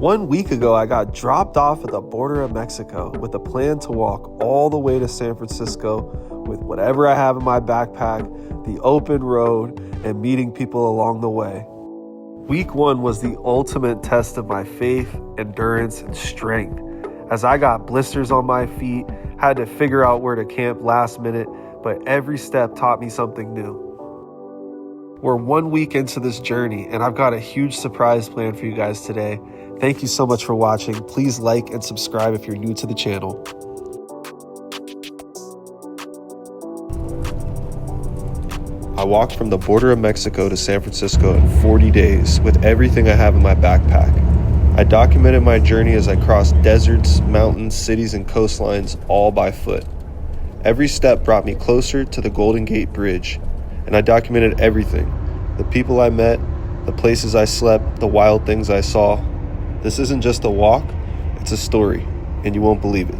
1 week ago, I got dropped off at the border of Mexico with a plan to walk all the way to San Francisco with whatever I have in my backpack, the open road, and meeting people along the way. Week 1 was the ultimate test of my faith, endurance, and strength. As I got blisters on my feet, had to figure out where to camp last minute, but every step taught me something new. We're 1 week into this journey, and I've got a huge surprise planned for you guys today. Thank you so much for watching. Please like and subscribe if you're new to the channel. I walked from the border of Mexico to San Francisco in 40 days with everything I have in my backpack. I documented my journey as I crossed deserts, mountains, cities, and coastlines all by foot. Every step brought me closer to the Golden Gate Bridge, and I documented everything. The people I met, the places I slept, the wild things I saw. This isn't just a walk, it's a story, and you won't believe it.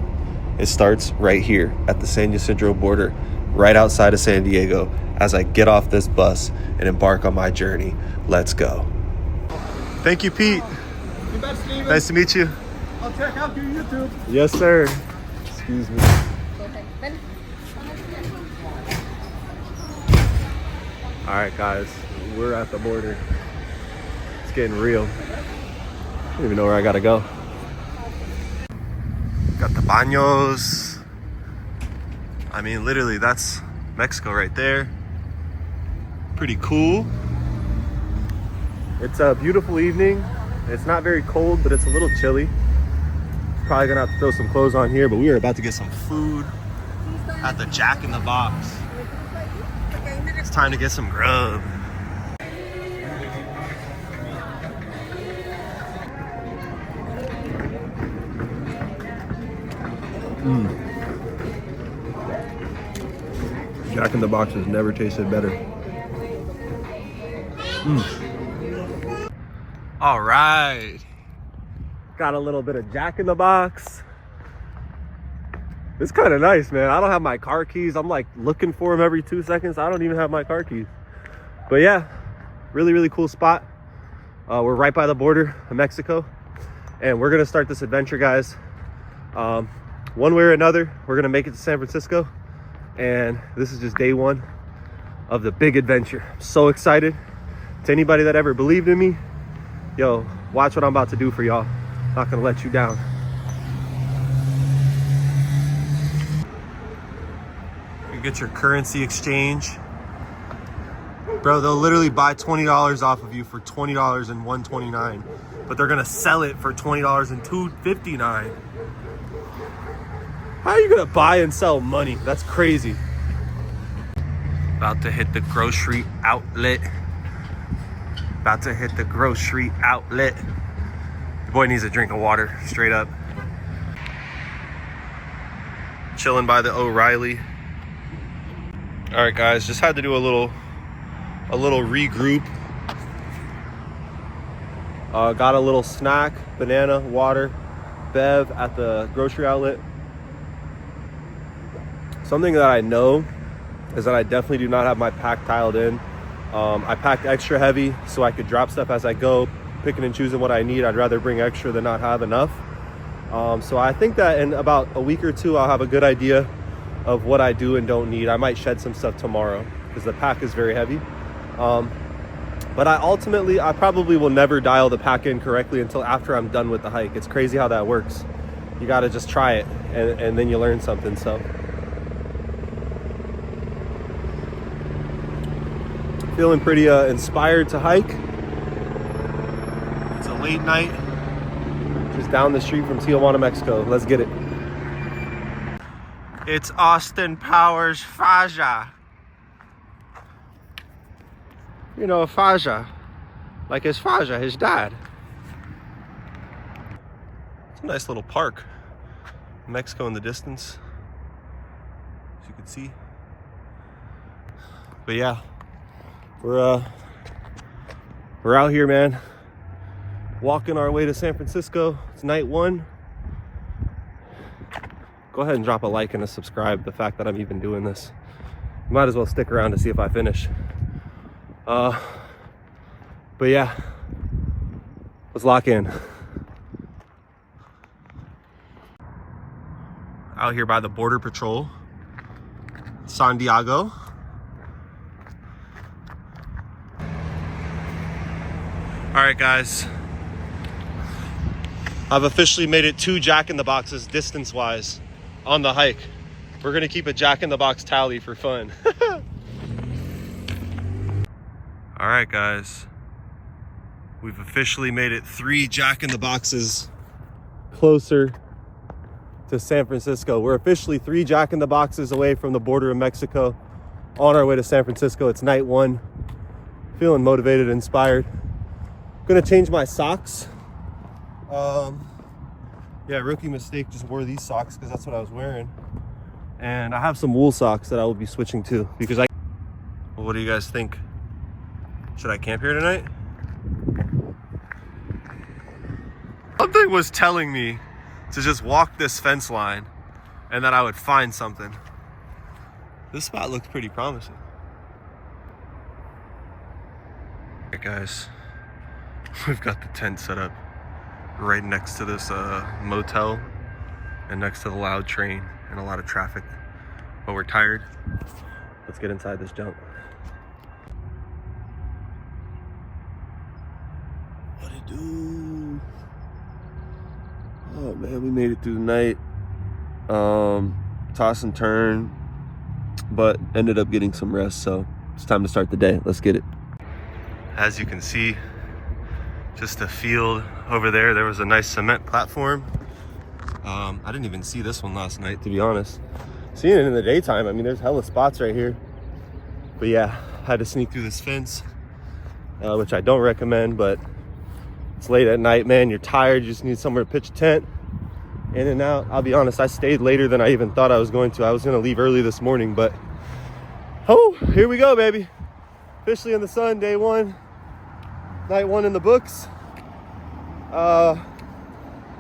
It starts right here at the San Ysidro border, right outside of San Diego, as I get off this bus and embark on my journey. Let's go. Thank you, Pete. You bet, Steven. Nice to meet you. I'll check out your YouTube. Yes, sir. Excuse me. All right, guys, we're at the border. It's getting real. I don't even know where I gotta go. Got the baños. I mean, literally, that's Mexico right there. Pretty cool. It's a beautiful evening. It's not very cold, but it's a little chilly. Probably gonna have to throw some clothes on here, but we are about to get some food at the Jack in the Box. It's time to get some grub. Jack in the Box has never tasted better. All right. Got a little bit of Jack in the Box. It's kind of nice, man. I don't have my car keys. I'm like looking for them every 2 seconds. I don't even have my car keys. But yeah, really, really cool spot. We're right by the border of Mexico, and we're gonna start this adventure, guys. One way or another, we're gonna make it to San Francisco, and this is just day 1 of the big adventure. I'm so excited. To anybody that ever believed in me, yo, watch what I'm about to do for y'all. Not gonna let you down. You get your currency exchange. Bro, they'll literally buy $20 off of you for $20 and $1.29, but they're gonna sell it for $20 and $2.59. How are you gonna buy and sell money? That's crazy. About to hit the grocery outlet. About to hit the grocery outlet. The boy needs a drink of water, straight up. Chilling by the O'Reilly. All right, guys, just had to do a little regroup. Got a little snack, banana, water, bev at the grocery outlet. Something that I know is that I definitely do not have my pack tiled in. I packed extra heavy so I could drop stuff as I go, picking and choosing what I need. I'd rather bring extra than not have enough. So I think that in about a week or two, I'll have a good idea of what I do and don't need. I might shed some stuff tomorrow because the pack is very heavy. But I probably will never dial the pack in correctly until after I'm done with the hike. It's crazy how that works. You got to just try it and then you learn something. So feeling pretty inspired to hike. It's a late night, just down the street from Tijuana, Mexico. Let's get it. It's Austin Powers Faja. You know, Faja, like his Faja, his dad. It's a nice little park. Mexico in the distance, as you can see. But yeah, we're out here, man. Walking our way to San Francisco. It's night 1. Go ahead and drop a like and a subscribe. The fact that I'm even doing this, you might as well stick around to see if I finish. But yeah, let's lock in. out here by the Border Patrol, San Diego. All right, guys. I've officially made it 2 Jack in the Boxes distance-wise on the hike. We're gonna keep a Jack in the Box tally for fun. All right, guys. We've officially made it 3 Jack in the Boxes closer to San Francisco. We're officially 3 Jack in the Boxes away from the border of Mexico, on our way to San Francisco. It's night 1. Feeling motivated, inspired. Gonna change my socks. Yeah, rookie mistake, just wore these socks because that's what I was wearing. And I have some wool socks that I will be switching to because well, what do you guys think? Should I camp here tonight? Something was telling me to just walk this fence line and that I would find something. This spot looks pretty promising. Alright, guys, we've got the tent set up right next to this motel and next to the loud train and a lot of traffic, but we're tired. Let's get inside this junk. What it do? Oh man, we made it through the night. Toss and turn, but ended up getting some rest, so it's time to start the day. Let's get it. As you can see, just a field over there. There was a nice cement platform. I didn't even see this one last night, to be honest. Seeing it in the daytime, I mean, there's hella spots right here. But yeah, had to sneak through this fence, which I don't recommend, but it's late at night, man. You're tired, you just need somewhere to pitch a tent. In and out. I'll be honest, I stayed later than I even thought I was going to. I was gonna leave early this morning, but oh, here we go, baby. Officially in the sun, day 1. Night 1 in the books.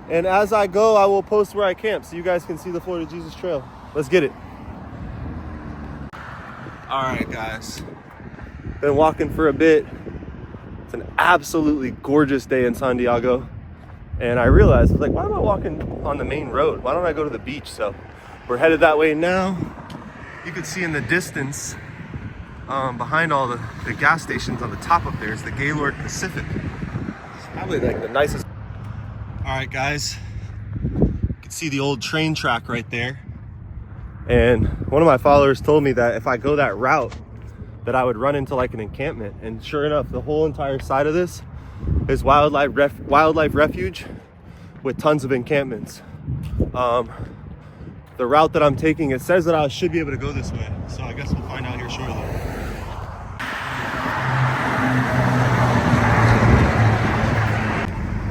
And as I go, I will post where I camp so you guys can see the Florida Jesus Trail. Let's get it. All right, guys. Been walking for a bit. It's an absolutely gorgeous day in San Diego. And I realized, I was like, why am I walking on the main road? Why don't I go to the beach? So we're headed that way now. You can see in the distance, behind all the gas stations on the top up there is the Gaylord Pacific. It's probably like the nicest. All right, guys, you can see the old train track right there. And one of my followers told me that if I go that route, that I would run into like an encampment. And sure enough, the whole entire side of this is wildlife refuge with tons of encampments. The route that I'm taking, it says that I should be able to go this way. So I guess we'll find out here shortly.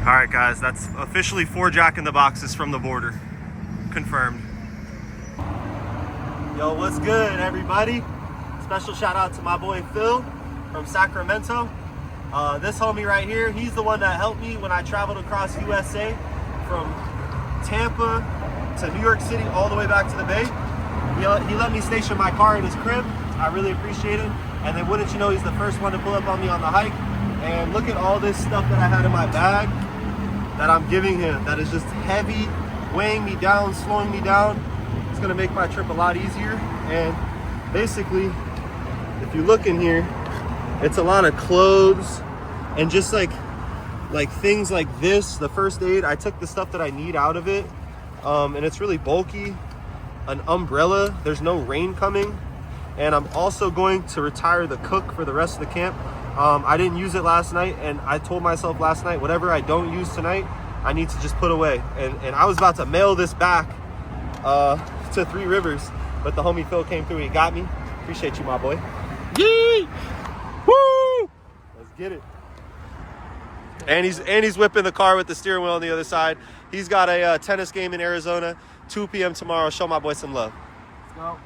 All right, guys, that's officially 4 Jack in the Boxes from the border. Confirmed. Yo, what's good, everybody? Special shout out to my boy Phil from Sacramento. This homie right here, he's the one that helped me when I traveled across USA from Tampa to New York City all the way back to the Bay. He let me station my car in his crib. I really appreciate it. And then wouldn't you know, he's the first one to pull up on me on the hike. And look at all this stuff that I had in my bag that I'm giving him that is just heavy, weighing me down, slowing me down. It's gonna make my trip a lot easier. And basically, if you look in here, it's a lot of clothes and just like things like this, the first aid. I took the stuff that I need out of it, and it's really bulky. An umbrella, there's no rain coming. And I'm also going to retire the cook for the rest of the camp. I didn't use it last night, and I told myself last night, whatever I don't use tonight, I need to just put away. And I was about to mail this back to 3 Rivers, but the homie Phil came through, he got me. Appreciate you, my boy. Yee! Woo! Let's get it. And he's whipping the car with the steering wheel on the other side. He's got a tennis game in Arizona, 2 p.m. tomorrow. Show my boy some love. Let's go.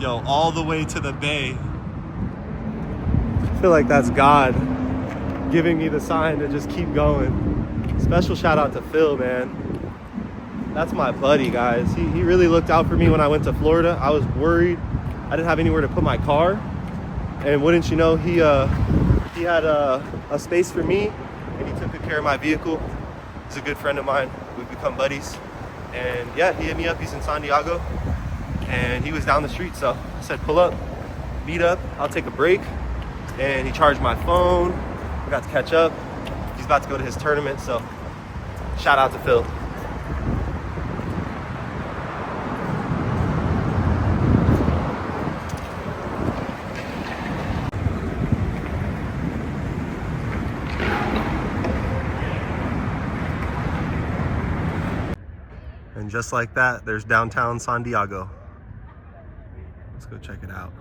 Yo, all the way to the bay. I feel like that's God giving me the sign to just keep going. Special shout out to Phil, man. That's my buddy, guys. He really looked out for me when I went to Florida. I was worried I didn't have anywhere to put my car. And wouldn't you know, he had a space for me, and he took good care of my vehicle. He's a good friend of mine. We've become buddies. And yeah, he hit me up. He's in San Diego, and he was down the street. So I said, pull up, meet up. I'll take a break. And he charged my phone. We got to catch up. He's about to go to his tournament. So shout out to Phil. And just like that, there's downtown San Diego. Let's go check it out.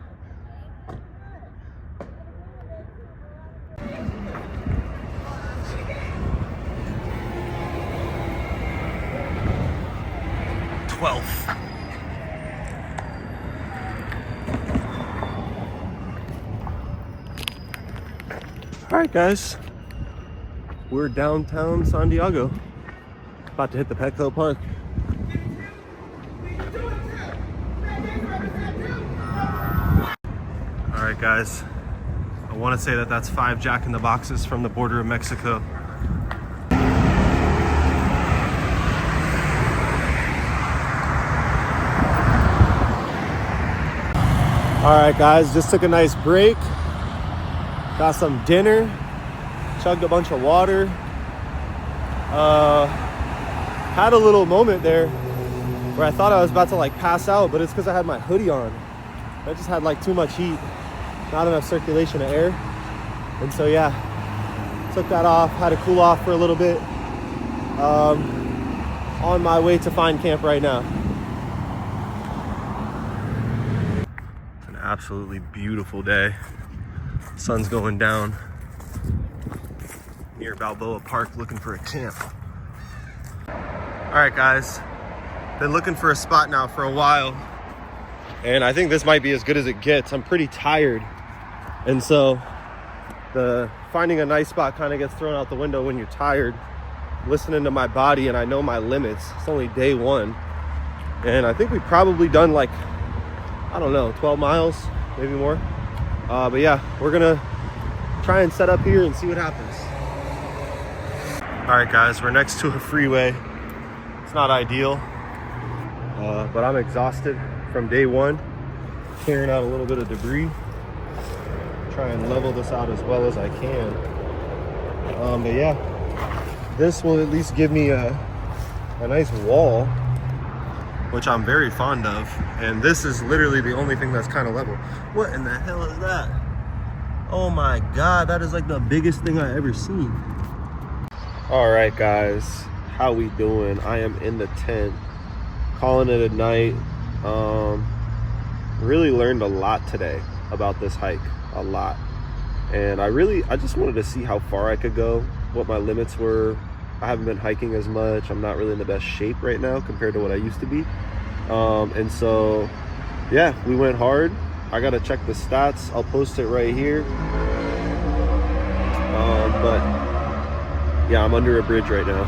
All right, guys, we're downtown San Diego. About to hit the Petco Park. All right, guys, I want to say that that's 5 Jack in the Boxes from the border of Mexico. All right, guys, just took a nice break. Got some dinner, chugged a bunch of water. Had a little moment there where I thought I was about to like pass out, but it's because I had my hoodie on. I just had like too much heat, not enough circulation of air. And so yeah, took that off, had to cool off for a little bit. On my way to find camp right now. Absolutely beautiful day. Sun's going down near Balboa Park looking for a camp. All right, guys, been looking for a spot now for a while, and I think this might be as good as it gets. I'm pretty tired, and so the finding a nice spot kind of gets thrown out the window when you're tired. Listening to my body, and I know my limits. It's only day 1, and I think we've probably done like, I don't know, 12 miles, maybe more. But yeah, we're gonna try and set up here and see what happens. All right, guys, we're next to a freeway. It's not ideal, but I'm exhausted from day 1, clearing out a little bit of debris. Try and level this out as well as I can. But yeah, this will at least give me a nice wall, which I'm very fond of. And this is literally the only thing that's kind of level. What in the hell is that? Oh my God, that is like the biggest thing I ever seen. All right, guys, how we doing? I am in the tent, calling it a night. Really learned a lot today about this hike, a lot. And I just wanted to see how far I could go, what my limits were. I haven't been hiking as much. I'm not really in the best shape right now compared to what I used to be. And so, yeah, we went hard. I got to check the stats. I'll post it right here. But yeah, I'm under a bridge right now.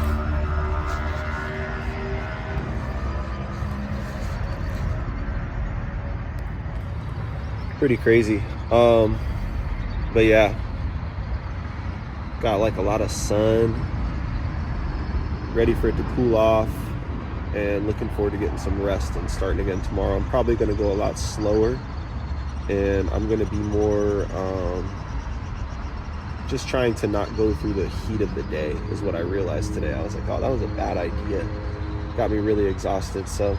Pretty crazy. But yeah, got like a lot of sun. Ready for it to cool off, and looking forward to getting some rest and starting again tomorrow. I'm probably going to go a lot slower, and I'm going to be more just trying to not go through the heat of the day is what I realized today. I was like, oh, that was a bad idea. Got me really exhausted. So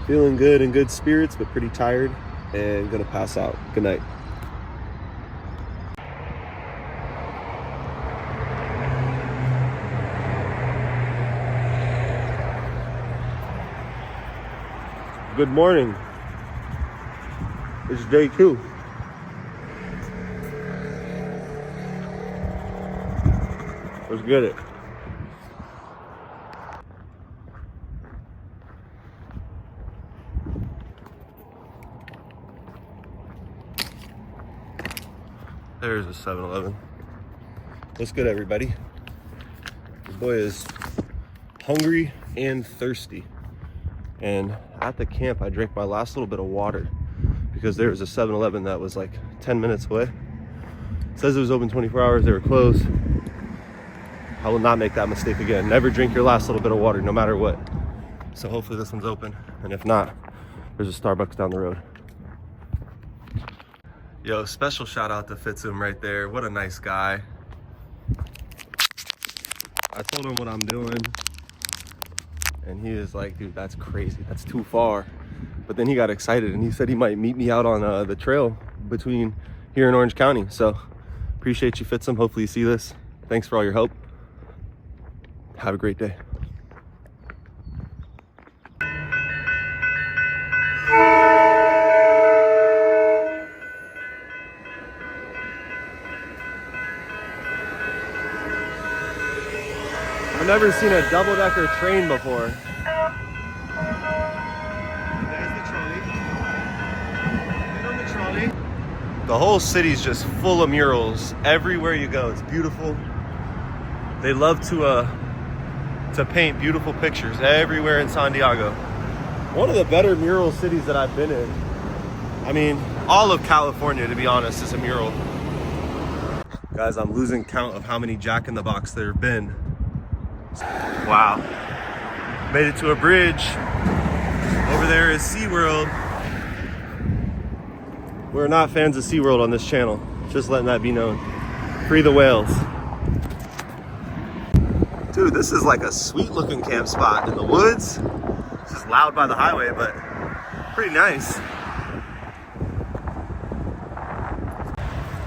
feeling good, in good spirits, but pretty tired, and gonna pass out. Good night. Good morning. It's day 2. Let's get it. There's a 7-Eleven. What's good, everybody? This boy is hungry and thirsty. And at the camp, I drank my last little bit of water because there was a 7-Eleven that was like 10 minutes away. It says it was open 24 hours, they were closed. I will not make that mistake again. Never drink your last little bit of water, no matter what. So hopefully this one's open, and if not, there's a Starbucks down the road. Yo, special shout out to Fitzum right there. What a nice guy. I told him what I'm doing, and he was like, dude, that's crazy. That's too far. But then he got excited, and he said he might meet me out on the trail between here in Orange County. So appreciate you, Fitzum. Hopefully you see this. Thanks for all your help. Have a great day. I've never seen a double-decker train before. There's the trolley. Get on the trolley. The whole city's just full of murals. Everywhere you go, it's beautiful. They love to paint beautiful pictures everywhere in San Diego. One of the better mural cities that I've been in. I mean, all of California, to be honest, is a mural. Guys, I'm losing count of how many Jack in the Box there have been. Wow. Made it to a bridge. Over there is SeaWorld. We're not fans of SeaWorld on this channel. Just letting that be known. Free the whales. Dude, this is like a sweet looking camp spot in the woods. It's just loud by the highway, but pretty nice.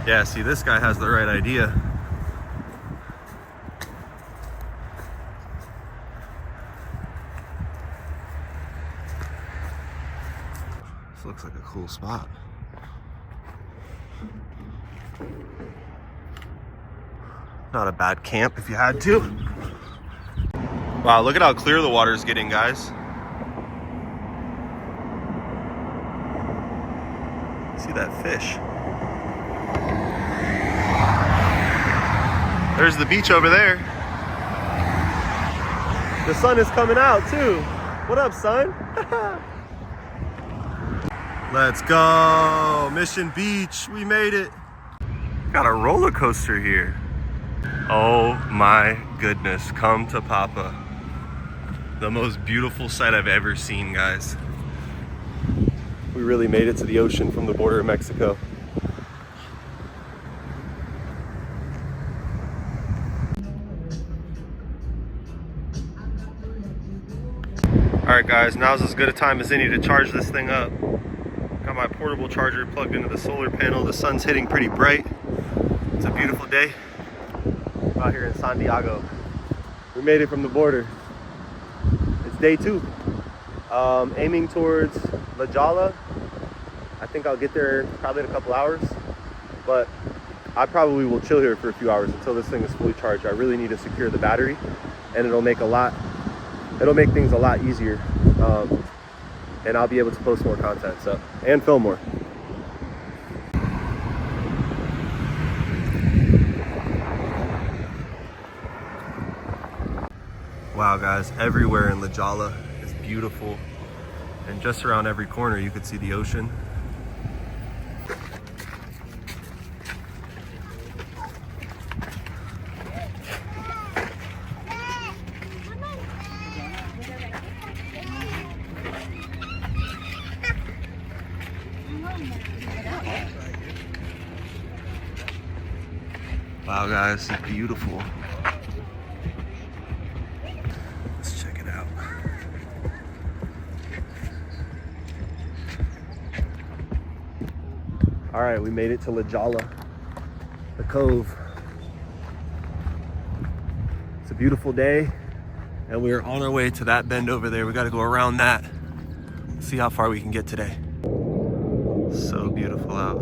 Yeah, see, this guy has the right idea. This looks like a cool spot. Not a bad camp if you had to. Wow, look at how clear the water is getting, guys. See that fish? There's the beach over there. The sun is coming out too. What up, son? Let's go. Mission Beach. We made it. Got a roller coaster here. Oh my goodness. Come to Papa. The most beautiful sight I've ever seen, guys. We really made it to the ocean from the border of Mexico. Alright guys, now's as good a time as any to charge this thing up. Got my portable charger plugged into the solar panel. The sun's hitting pretty bright. It's a beautiful day out here in San Diego. We made it from the border. It's day 2. Aiming towards La Jolla. I think I'll get there probably in a couple hours, but I probably will chill here for a few hours until this thing is fully charged. I really need to secure the battery, and it'll make things a lot easier, and I'll be able to post more content, so, and film more. Wow guys, everywhere in La Jolla is beautiful, and just around every corner you could see the ocean. Wow guys, it's beautiful. Let's check it out. All right, we made it to La Jolla, the cove. It's a beautiful day, and we are on our way to that bend over there. We got to go around that, see how far we can get today. So beautiful out.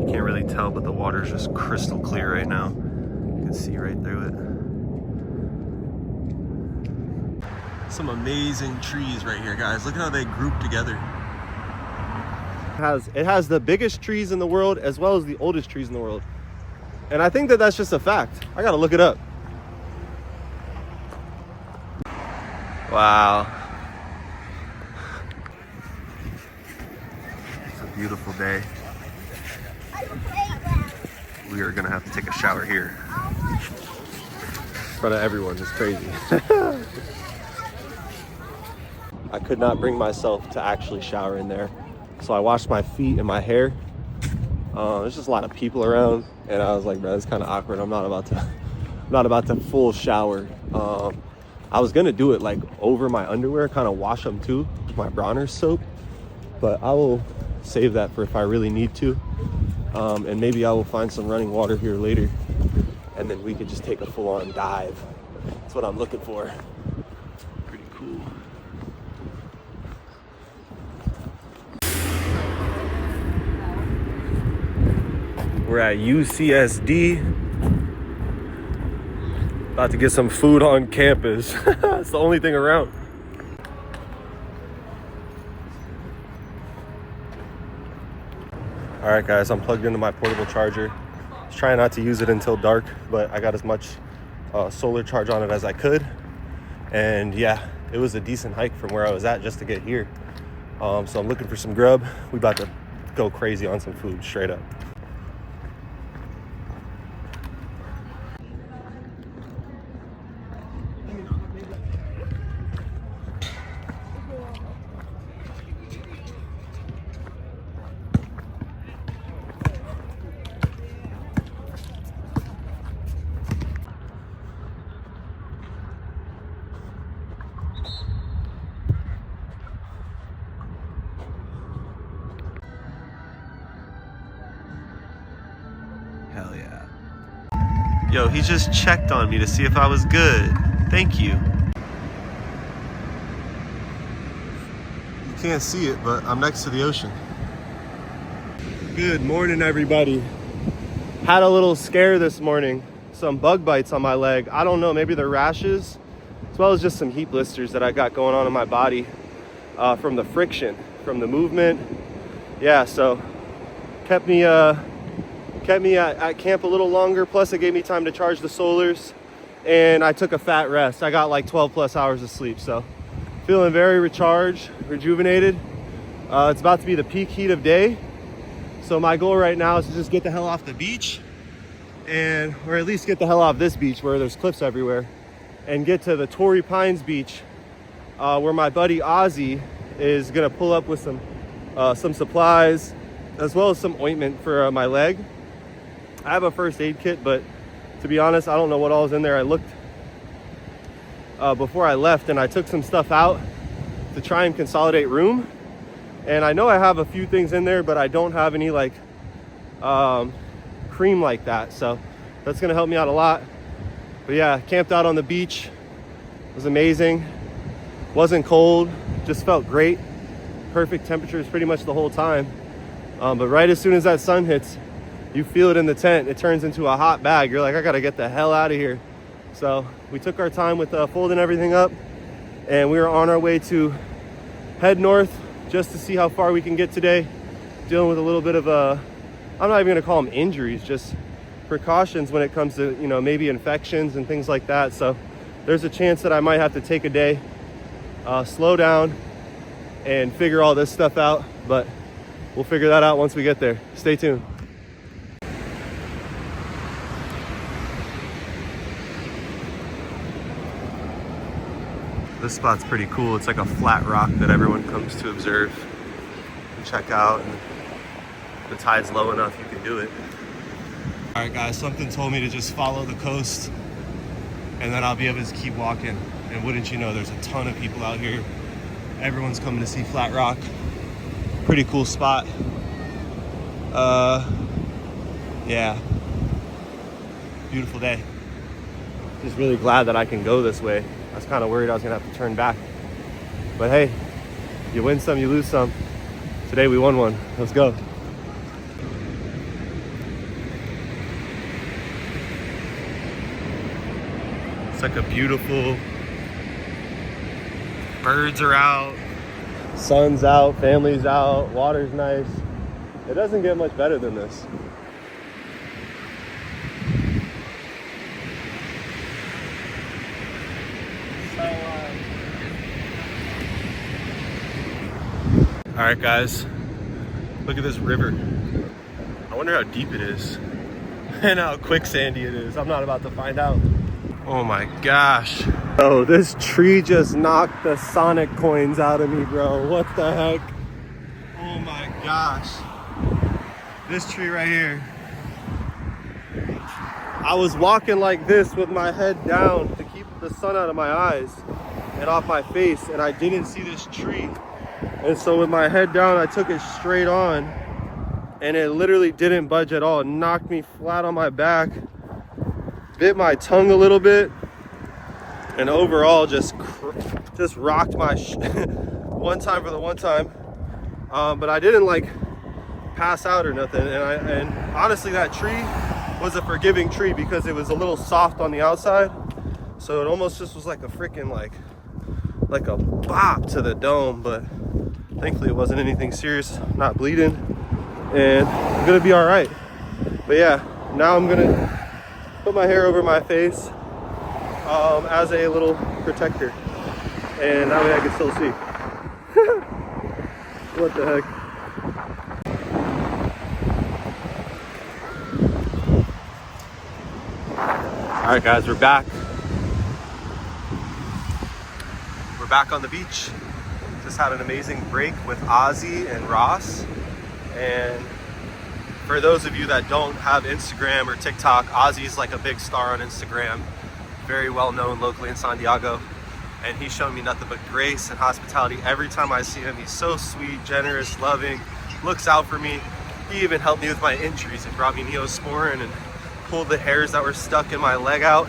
You can't really tell, but the water's just crystal clear right now. You can see right through it. Some amazing trees right here, guys. Look at how they group together. It has the biggest trees in the world as well as the oldest trees in the world. And I think that that's just a fact. I gotta look it up. Wow. beautiful day. We are gonna have to take a shower here. In front of everyone, it's crazy. I could not bring myself to actually shower in there. So I washed my feet and my hair. There's just a lot of people around, and I was like, bro, it's kind of awkward. I'm not about to full shower. I was gonna do it like over my underwear, kind of wash them too, with my Bronner's soap, but I will save that for if I really need to. And maybe I will find some running water here later, and then we could just take a full-on dive. That's what I'm looking for. Pretty cool. We're at UCSD. About to get some food on campus. It's the only thing around. All right, guys, I'm plugged into my portable charger. I was trying not to use it until dark, but I got as much solar charge on it as I could. And yeah, it was a decent hike from where I was at just to get here. So I'm looking for some grub. We about to go crazy on some food, straight up. Hell yeah. Yo, he just checked on me to see if I was good. Thank you. You can't see it, but I'm next to the ocean. Good morning, everybody. Had a little scare this morning. Some bug bites on my leg. I don't know, maybe they're rashes, as well as just some heat blisters that I got going on in my body from the friction, from the movement. Yeah, so kept me at camp a little longer, plus it gave me time to charge the solars, and I took a fat rest. I got like 12 plus hours of sleep, so feeling very recharged, rejuvenated. It's about to be the peak heat of day, so my goal right now is to just get the hell off the beach, or at least get the hell off this beach where there's cliffs everywhere, and get to the Torrey Pines beach, where my buddy Ozzy is gonna pull up with some supplies, as well as some ointment for my leg. I have a first aid kit, but to be honest, I don't know what all is in there. I looked before I left, and I took some stuff out to try and consolidate room. And I know I have a few things in there, but I don't have any like cream like that. So that's gonna help me out a lot. But yeah, camped out on the beach. It was amazing. Wasn't cold, just felt great. Perfect temperatures pretty much the whole time. But right as soon as that sun hits, you feel it in the tent. It turns into a hot bag. You're like, I gotta get the hell out of here. So we took our time with folding everything up, and we were on our way to head north just to see how far we can get today. Dealing with a little bit of I'm not even gonna call them injuries, just precautions when it comes to, you know, maybe infections and things like that. So there's a chance that I might have to take a day, slow down, and figure all this stuff out. But we'll figure that out once we get there. Stay tuned. This spot's pretty cool. It's like a flat rock that everyone comes to observe and check out. And the tide's low enough, you can do it. All right, guys, something told me to just follow the coast, and then I'll be able to keep walking. And wouldn't you know, there's a ton of people out here. Everyone's coming to see Flat Rock. Pretty cool spot. Yeah, beautiful day. Just really glad that I can go this way. I was kind of worried I was gonna have to turn back, but hey, you win some, you lose some. Today we won one. Let's go. It's like a beautiful, birds are out, sun's out, family's out, water's nice. It doesn't get much better than this. All right, guys, Look at this river. I wonder how deep it is and how quicksandy it is. I'm not about to find out. Oh my gosh. Oh, this tree just knocked the Sonic coins out of me, bro. What the heck? Oh my gosh. This tree right here. I was walking like this with my head down to keep the sun out of my eyes and off my face, and I didn't see this tree. And so with my head down, I took it straight on, and it literally didn't budge at all. It knocked me flat on my back, bit my tongue a little bit, and overall just rocked my one time for the one time. But I didn't like pass out or nothing. And honestly, that tree was a forgiving tree because it was a little soft on the outside. So it almost just was like a freaking like a bop to the dome. But thankfully it wasn't anything serious, not bleeding, and I'm gonna be all right. But yeah, now I'm gonna put my hair over my face as a little protector, and that way I can still see. What the heck? All right, guys, we're back. We're back on the beach. Just had an amazing break with Ozzy and Ross. And for those of you that don't have Instagram or TikTok, Ozzy's like a big star on Instagram, very well known locally in San Diego. And he's shown me nothing but grace and hospitality every time I see him. He's so sweet, generous, loving, looks out for me. He even helped me with my injuries and brought me Neosporin and pulled the hairs that were stuck in my leg out.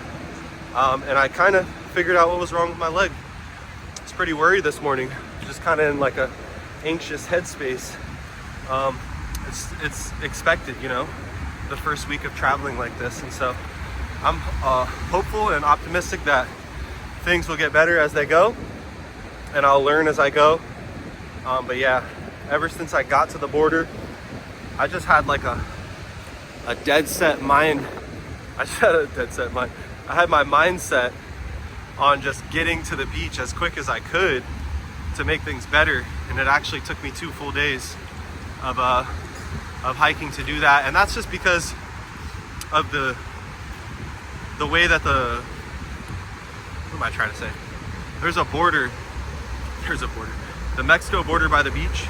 And I kind of figured out what was wrong with my leg. I was pretty worried this morning, just kind of in like a anxious headspace. It's expected, you know, the first week of traveling like this. And so I'm hopeful and optimistic that things will get better as they go, and I'll learn as I go. But yeah, ever since I got to the border, I just had like a dead set mind. I just had a dead set mind. I had my mindset on just getting to the beach as quick as I could to make things better, and it actually took me 2 full days of hiking to do that. And that's just because of the way that what am I trying to say? There's a border. The Mexico border by the beach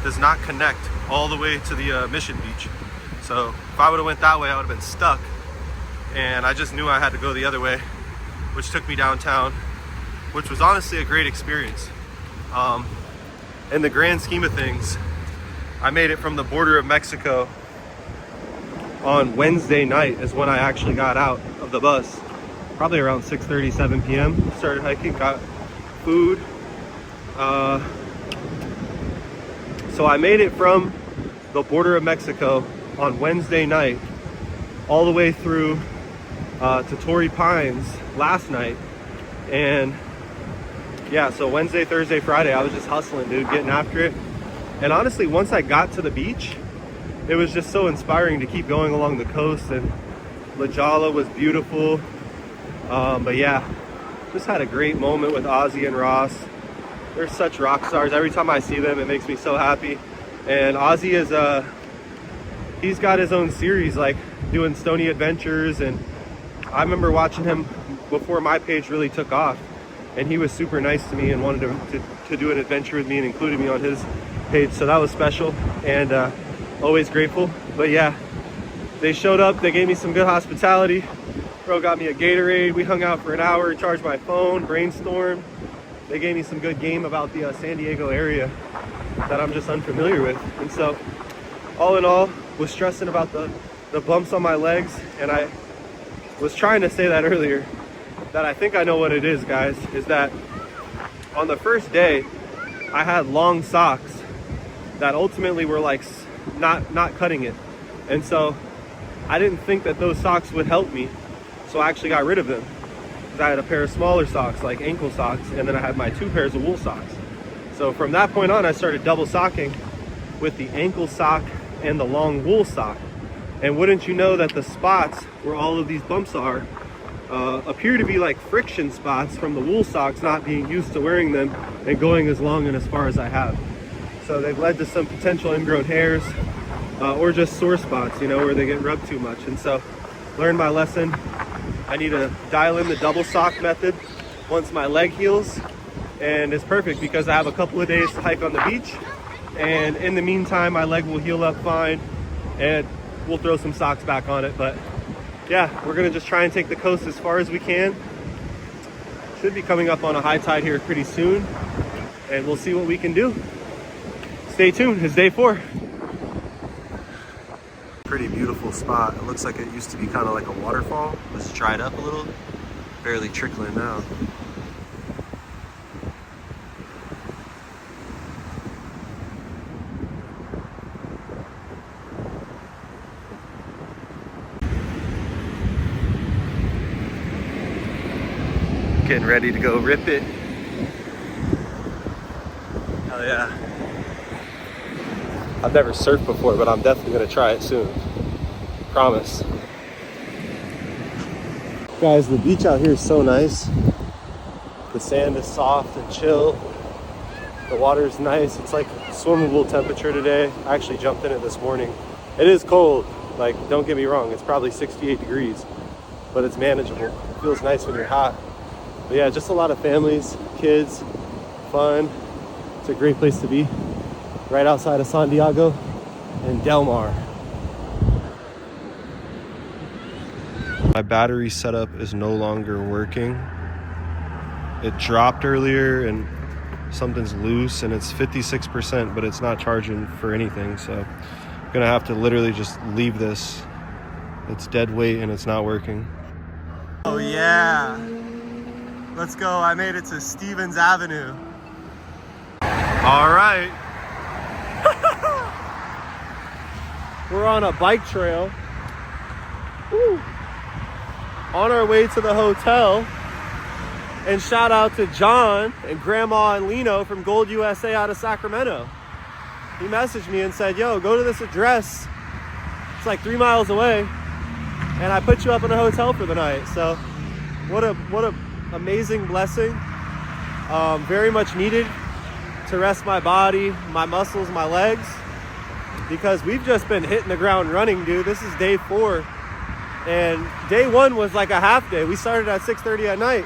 does not connect all the way to the Mission Beach. So if I would have went that way, I would have been stuck. And I just knew I had to go the other way, which took me downtown, which was honestly a great experience. In the grand scheme of things, I made it from the border of Mexico on Wednesday night is when I actually got out of the bus. Probably around 6:30, 7 p.m. Started hiking, got food. So I made it from the border of Mexico on Wednesday night all the way through to Torrey Pines last night. And yeah, so Wednesday, Thursday, Friday, I was just hustling, dude, getting after it. And honestly, once I got to the beach, it was just so inspiring to keep going along the coast, and La Jolla was beautiful. But yeah, just had a great moment with Ozzy and Ross. They're such rock stars. Every time I see them, it makes me so happy. And Ozzy is he's got his own series, like doing Stony Adventures, and I remember watching him before my page really took off, and he was super nice to me and wanted to do an adventure with me and included me on his page. So that was special, and always grateful. But yeah, they showed up, they gave me some good hospitality. Bro got me a Gatorade, we hung out for an hour, charged my phone, brainstormed. They gave me some good game about the San Diego area that I'm just unfamiliar with. And so all in all, was stressing about the bumps on my legs, and I was trying to say that earlier, that I think I know what it is, guys, is that on the first day I had long socks that ultimately were like not cutting it. And so I didn't think that those socks would help me. So I actually got rid of them. I had a pair of smaller socks, like ankle socks, and then I had my 2 pairs of wool socks. So from that point on, I started double socking with the ankle sock and the long wool sock. And wouldn't you know that the spots where all of these bumps are appear to be like friction spots from the wool socks not being used to wearing them and going as long and as far as I have. So they've led to some potential ingrown hairs or just sore spots, you know, where they get rubbed too much. And so learned my lesson. I need to dial in the double sock method once my leg heals. And it's perfect because I have a couple of days to hike on the beach. And in the meantime, my leg will heal up fine and we'll throw some socks back on it. But yeah, we're gonna just try and take the coast as far as we can. Should be coming up on a high tide here pretty soon. And we'll see what we can do. Stay tuned, it's day 4. Pretty beautiful spot. It looks like it used to be kind of like a waterfall. It's dried up a little, barely trickling now. Getting ready to go rip it. Hell yeah. I've never surfed before, but I'm definitely gonna try it soon. Promise. Guys, the beach out here is so nice. The sand is soft and chill. The water is nice. It's like swimmable temperature today. I actually jumped in it this morning. It is cold, like don't get me wrong, it's probably 68 degrees, but it's manageable. It feels nice when you're hot. But yeah, just a lot of families, kids, fun. It's a great place to be. Right outside of San Diego and Del Mar. My battery setup is no longer working. It dropped earlier and something's loose and it's 56%, but it's not charging for anything. So I'm gonna have to literally just leave this. It's dead weight and it's not working. Oh yeah. Let's go. I made it to Stevens Avenue. All right. We're on a bike trail. Woo. On our way to the hotel. And shout out to John and Grandma and Lino from Gold USA out of Sacramento. He messaged me and said, yo, go to this address. It's like 3 miles away. And I put you up in a hotel for the night. So what a amazing blessing. Very much needed to rest my body, my muscles, my legs, because we've just been hitting the ground running, dude. This is day 4 and day 1 was like a half day. We started at 6:30 at night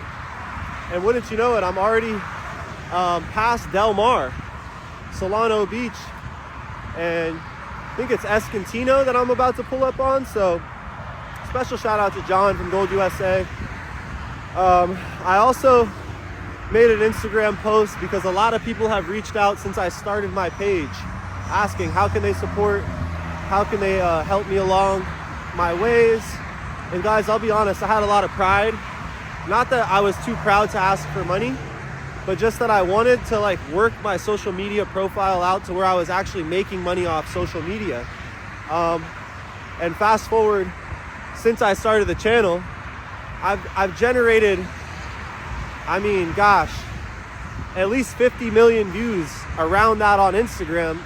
and wouldn't you know it, I'm already past Del Mar, Solano Beach, and I think it's Escantino that I'm about to pull up on. So special shout out to John from Gold USA. I also made an Instagram post because a lot of people have reached out since I started my page asking how can they support, how can they help me along my ways. And guys, I'll be honest, I had a lot of pride. Not that I was too proud to ask for money, but just that I wanted to like work my social media profile out to where I was actually making money off social media. And fast forward, since I started the channel, I've generated, I mean, gosh, at least 50 million views around that on Instagram,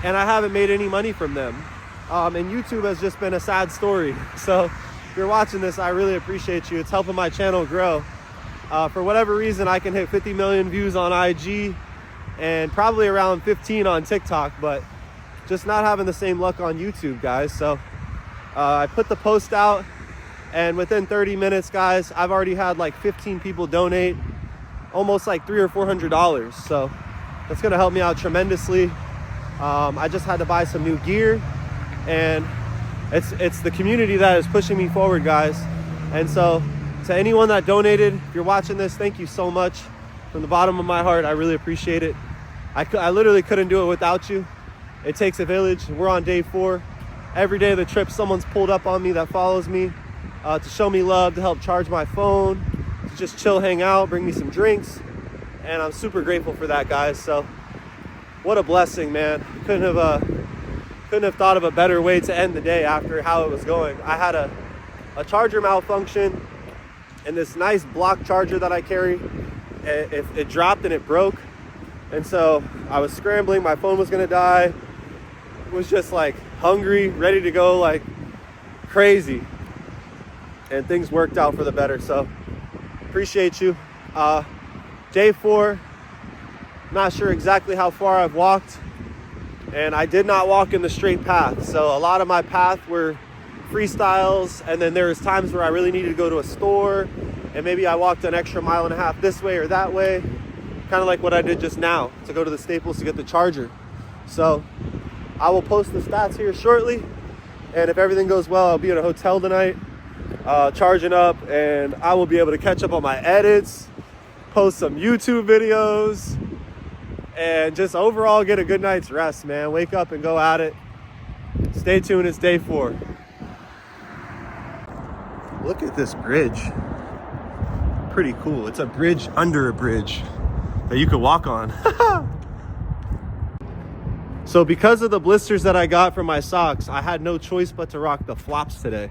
and I haven't made any money from them. And YouTube has just been a sad story. So if you're watching this, I really appreciate you. It's helping my channel grow. For whatever reason, I can hit 50 million views on IG and probably around 15 on TikTok, but just not having the same luck on YouTube, guys. So I put the post out, and within 30 minutes, guys, I've already had like 15 people donate almost like $300 or $400. So that's gonna help me out tremendously. I just had to buy some new gear, and it's the community that is pushing me forward, guys. And so to anyone that donated, if you're watching this, thank you so much. From the bottom of my heart, I really appreciate it. I literally couldn't do it without you. It takes a village. We're on day 4. Every day of the trip, someone's pulled up on me that follows me to show me love, to help charge my phone, to just chill, hang out, bring me some drinks. And I'm super grateful for that, guys. So what a blessing, man. Couldn't have thought of a better way to end the day after how it was going. I had a charger malfunction, and this nice block charger that I carry, it dropped and it broke. And so I was scrambling, my phone was gonna die. Was just like hungry, ready to go like crazy. And things worked out for the better. So appreciate you. Day 4, not sure exactly how far I've walked. and I did not walk in the straight path. So a lot of my path were freestyles, and then there was times where I really needed to go to a store, and maybe I walked an extra mile and a half this way or that way, kind of like what I did just now to go to the Staples to get the charger. So I will post the stats here shortly, and if everything goes well, I'll be in a hotel tonight, charging up, and I will be able to catch up on my edits, post some YouTube videos, and just overall get a good night's rest, man. Wake up and go at it. Stay tuned, it's day 4. Look at this bridge. Pretty cool. It's a bridge under a bridge that you can walk on. So because of the blisters that I got from my socks, I had no choice but to rock the flops today.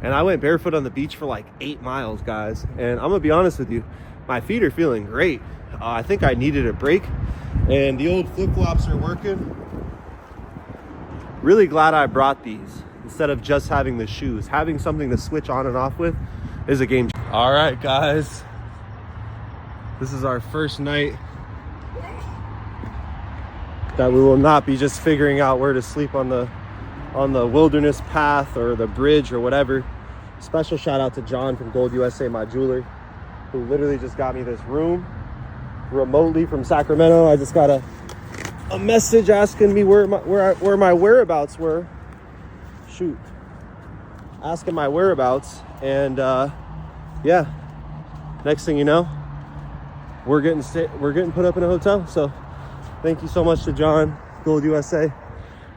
And I went barefoot on the beach for like 8 miles, guys. And I'm gonna be honest with you, my feet are feeling great. I think I needed a break, and the old flip-flops are working. Really glad I brought these instead of just having the shoes. Having something to switch on and off with is a game changer. All right, guys. This is our first night that we will not be just figuring out where to sleep on the wilderness path or the bridge or whatever. Special shout out to John from Gold USA, my jeweler, who literally just got me this room remotely from Sacramento. I just got a message asking me where my whereabouts were. Shoot. Asking my whereabouts, and yeah, next thing you know, we're getting put up in a hotel. So thank you so much to John, Gold USA.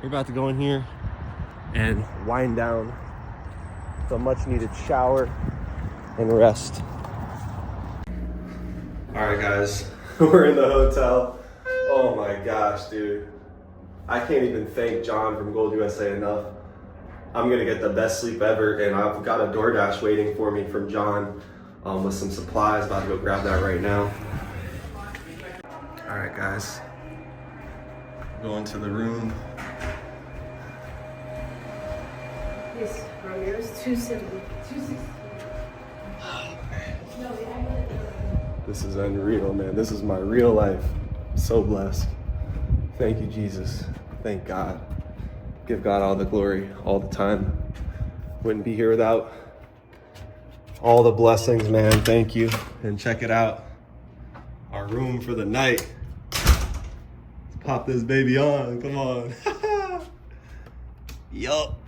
We're about to go in here and wind down with a much needed shower and rest. All right, guys, we're in the hotel. Oh my gosh, dude. I can't even thank John from Gold USA enough. I'm gonna get the best sleep ever, and I've got a DoorDash waiting for me from John with some supplies. About to go grab that right now. All right, guys. Going to the room. Yes, Romeo's 260. Oh, man. This is unreal, man. This is my real life. I'm so blessed. Thank you, Jesus. Thank God. Give God all the glory all the time. Wouldn't be here without all the blessings, man. Thank you. And check it out. Our room for the night. Let's pop this baby on. Come on. Yup.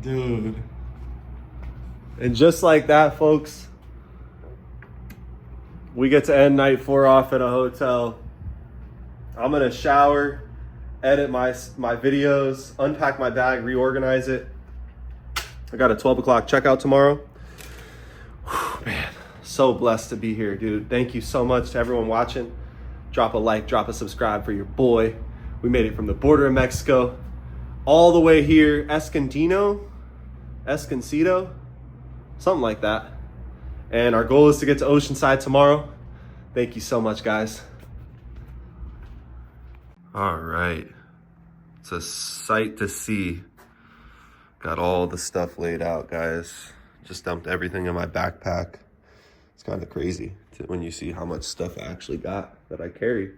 Dude. And just like that, folks, we get to end night 4 off at a hotel. I'm gonna shower, edit my videos, unpack my bag, reorganize it. I got a 12 o'clock checkout tomorrow. Whew, man, so blessed to be here, dude. Thank you so much to everyone watching. Drop a like, drop a subscribe for your boy. We made it from the border of Mexico all the way here, Escondido, something like that. And our goal is to get to Oceanside tomorrow. Thank you so much, guys. All right. It's a sight to see. Got all the stuff laid out, guys. Just dumped everything in my backpack. It's kind of crazy when you see how much stuff I actually got that I carry.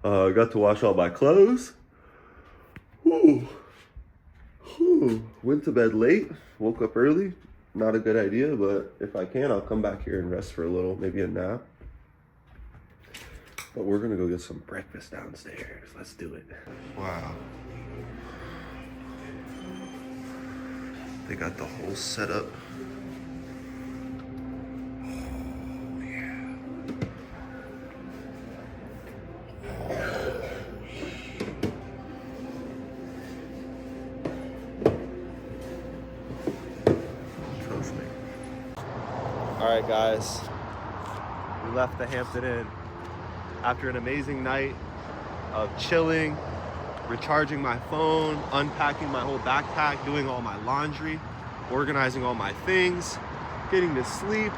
I got to wash all my clothes. Whew. Went to bed late, woke up early. Not a good idea, but if I can, I'll come back here and rest for a little, maybe a nap. But we're gonna go get some breakfast downstairs. Let's do it. Wow. They got the whole setup. Oh, yeah. Trust me. All right, guys. We left the Hampton Inn after an amazing night of chilling, recharging my phone, unpacking my whole backpack, doing all my laundry, organizing all my things, getting to sleep,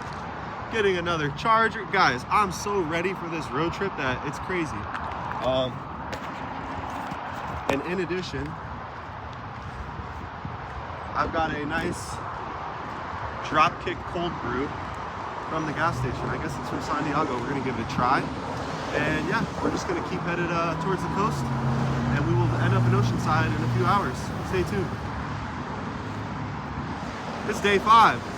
getting another charger. Guys, I'm so ready for this road trip that it's crazy. And in addition, I've got a nice Dropkick cold brew from the gas station. I guess it's from San Diego. We're gonna give it a try. And yeah, we're just gonna keep headed towards the coast. wind up in Oceanside in a few hours. Stay tuned. It's day 5.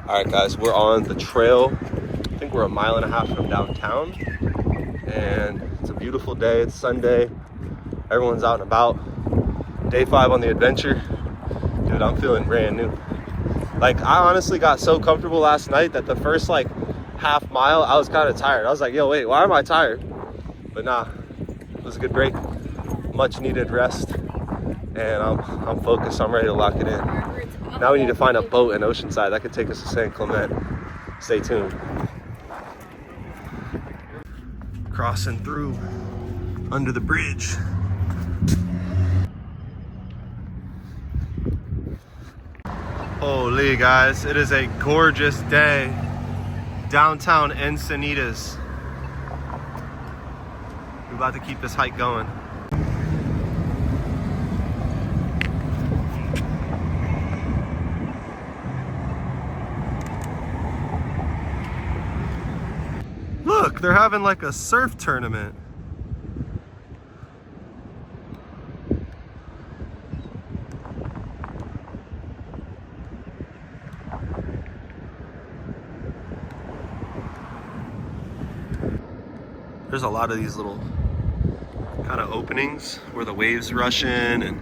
All right, guys, we're on the trail. I think we're a mile and a half from downtown, and it's a beautiful day. It's Sunday. Everyone's out and about. Day 5 on the adventure. Dude, I'm feeling brand new. Like, I honestly got so comfortable last night that the first like half mile, I was kind of tired. I was like, yo, wait, why am I tired? But nah, it was a good break. Much needed rest. And I'm focused. I'm ready to lock it in. Now we need to find a boat in Oceanside that could take us to San Clemente. Stay tuned. Crossing through under the bridge. Holy guys, it is a gorgeous day. Downtown Encinitas. We're about to keep this hike going. Look, they're having like a surf tournament. There's a lot of these little kind of openings where the waves rush in, and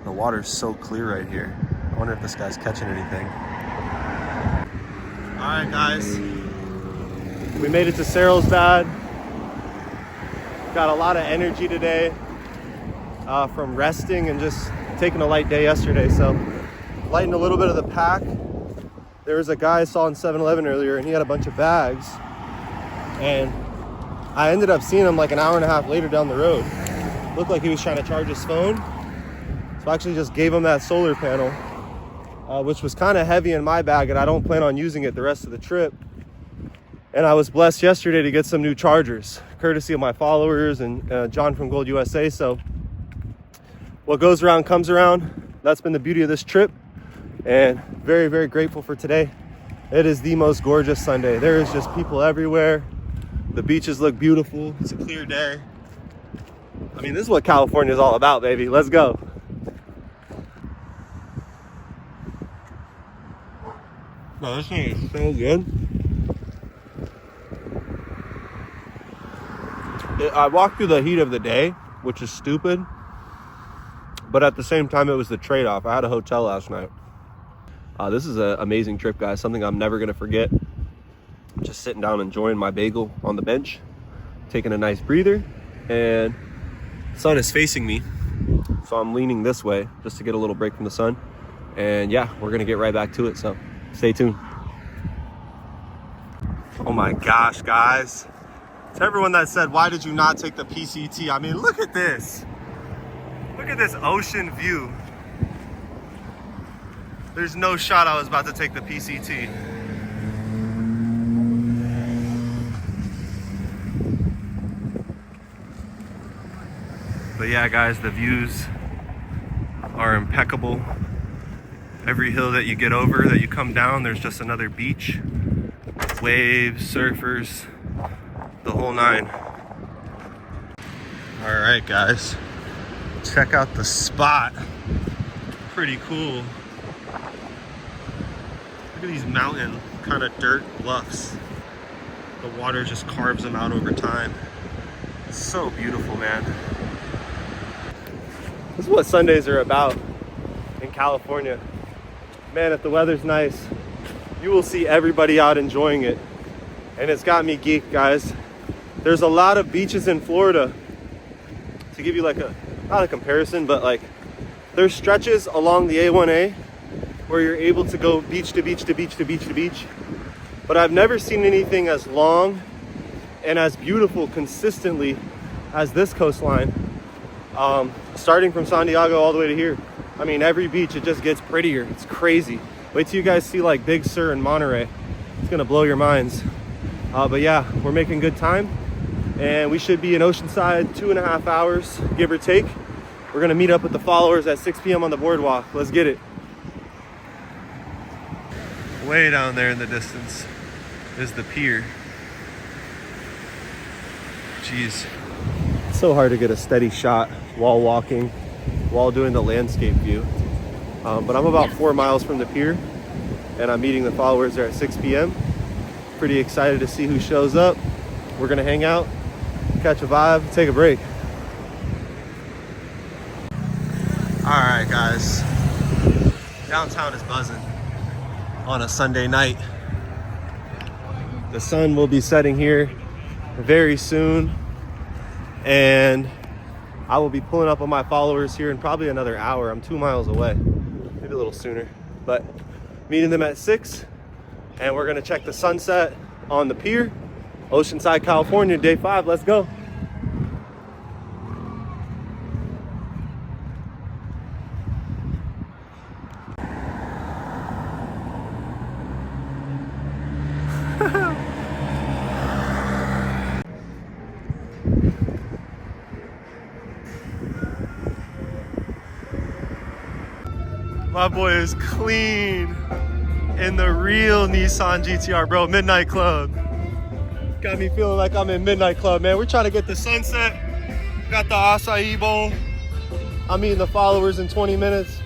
the water's so clear right here. I wonder if this guy's catching anything. All right, guys. We made it to Carlsbad. Got a lot of energy today from resting and just taking a light day yesterday. So lighten a little bit of the pack. There was a guy I saw in 7-Eleven earlier, and he had a bunch of bags. And I ended up seeing him like an hour and a half later down the road. Looked like he was trying to charge his phone. So I actually just gave him that solar panel, which was kind of heavy in my bag, and I don't plan on using it the rest of the trip. And I was blessed yesterday to get some new chargers, courtesy of my followers and John from Gold USA. So what goes around comes around. That's been the beauty of this trip, and very, very grateful for today. It is the most gorgeous Sunday. There is just people everywhere. The beaches look beautiful. It's a clear day. I mean, this is what California is all about, baby. Let's go. No, this thing is so good. I walked through the heat of the day, which is stupid. But at the same time, it was the trade-off. I had a hotel last night. This is an amazing trip, guys. Something I'm never going to forget. Just sitting down enjoying my bagel on the bench, taking a nice breather, and the sun is facing me, so I'm leaning this way just to get a little break from the sun. And yeah, we're gonna get right back to it, so stay tuned. Oh my gosh, guys, to everyone that said, why did you not take the PCT? I mean, look at this ocean view. There's no shot I was about to take the PCT. But yeah, guys, the views are impeccable. Every hill that you get over, that you come down, there's just another beach. Waves, surfers, the whole 9. All right, guys, check out the spot. Pretty cool. Look at these mountain kind of dirt bluffs. The water just carves them out over time. It's so beautiful, man. This is what Sundays are about in California. Man, if the weather's nice, you will see everybody out enjoying it. And it's got me geeked, guys. There's a lot of beaches in Florida. To give you like not a comparison, but like there's stretches along the A1A where you're able to go beach to beach to beach to beach to beach. But I've never seen anything as long and as beautiful consistently as this coastline. Starting from San Diego all the way to here. I mean, every beach, it just gets prettier. It's crazy. Wait till you guys see like Big Sur and Monterey. It's gonna blow your minds. But yeah, we're making good time. And we should be in Oceanside 2.5 hours, give or take. We're gonna meet up with the followers at 6 p.m. on the boardwalk. Let's get it. way down there in the distance is the pier. Jeez. It's so hard to get a steady shot while walking, while doing the landscape view. But I'm about 4 miles from the pier, and I'm meeting the followers there at 6 p.m. Pretty excited to see who shows up. We're gonna hang out, catch a vibe, take a break. All right, guys. Downtown is buzzing on a Sunday night. The sun will be setting here very soon, and I will be pulling up on my followers here in probably another hour. I'm 2 miles away, maybe a little sooner, but meeting them at 6, and we're gonna check the sunset on the pier, Oceanside, California, day 5. Let's go. My boy is clean in the real Nissan GTR, bro. Midnight Club. Got me feeling like I'm in Midnight Club, man. We're trying to get the sunset. Got the acai bowl. I'm meeting the followers in 20 minutes.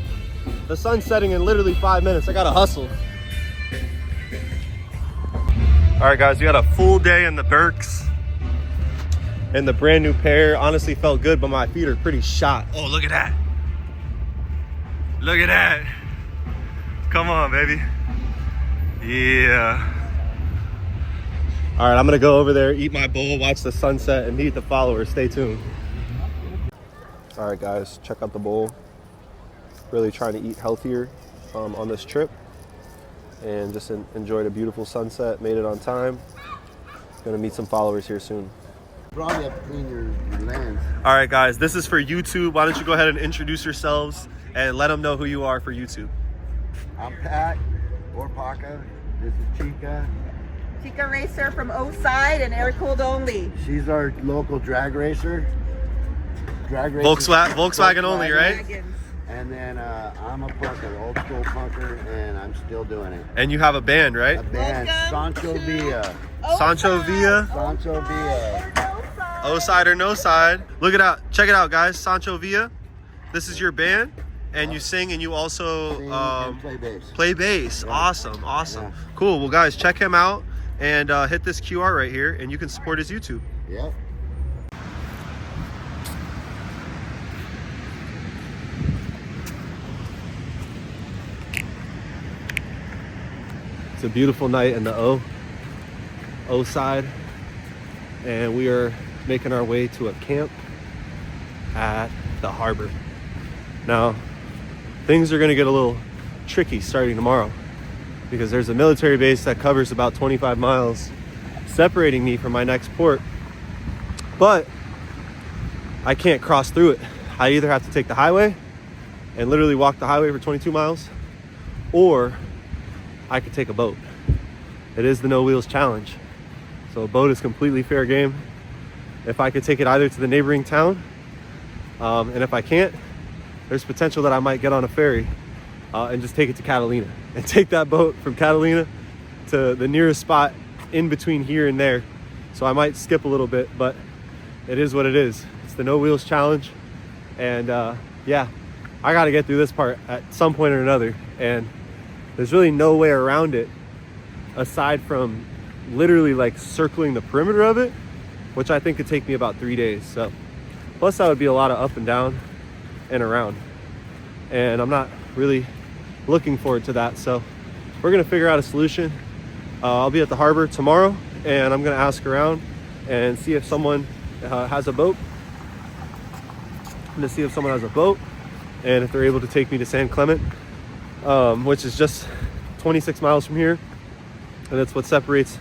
The sun's setting in literally 5 minutes. I gotta hustle. All right, guys, we had a full day in the Berks. And the brand new pair honestly felt good, but my feet are pretty shot. Oh, look at that. Look at that. Come on, baby. Yeah. All right, I'm gonna go over there, eat my bowl, watch the sunset, and meet the followers. Stay tuned. All right, guys, check out the bowl. Really trying to eat healthier on this trip, and just enjoyed a beautiful sunset. Made it on time. Gonna meet some followers here soon. Probably have to clean your lens. All right, guys, this is for YouTube. Why don't you go ahead and introduce yourselves and let them know who you are for YouTube. I'm Pat, or Paca. This is Chica. Chica Racer from O-Side and Air Cooled Only. She's our local drag racer. Volkswagen only, right? Dragons. And then I'm a punker, old school punker, and I'm still doing it. And you have a band, right? A band, Welcome Sancho to Villa. Sancho Villa. Sancho Villa. O-Side or no side. Look it out. Check it out, guys. Sancho Villa. This is your band, and you sing, and you also Sing and play bass. play bass. Yeah. Awesome. Yeah. Cool. Well, guys, check him out and hit this QR right here, and you can support his YouTube. Yep. It's a beautiful night in the O-Side, and we are making our way to a camp at the harbor. Now, things are gonna get a little tricky starting tomorrow because there's a military base that covers about 25 miles separating me from my next port, but I can't cross through it. I either have to take the highway and literally walk the highway for 22 miles, or I could take a boat. It is the no wheels challenge. So a boat is completely fair game. If I could take it either to the neighboring town, and if I can't, there's potential that I might get on a ferry and just take it to Catalina and take that boat from Catalina to the nearest spot in between here and there. So I might skip a little bit, but it is what it is. It's the no wheels challenge. And yeah, I gotta get through this part at some point or another. And there's really no way around it aside from literally like circling the perimeter of it, which I think could take me about 3 days. So plus that would be a lot of up and down and around, and I'm not really looking forward to that. So we're gonna figure out a solution. I'll be at the harbor tomorrow, and I'm gonna ask around and see if someone has a boat. I'm gonna see if someone has a boat and if they're able to take me to San Clemente, which is just 26 miles from here, and that's what separates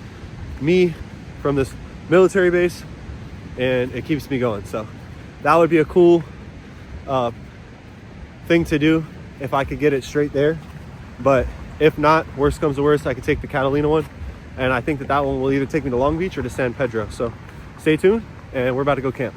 me from this military base, and it keeps me going. So that would be a cool thing to do if I could get it straight there. But if not, worst comes to worst, I could take the Catalina one, and I think that that one will either take me to Long Beach or to San Pedro. So stay tuned, and we're about to go camp.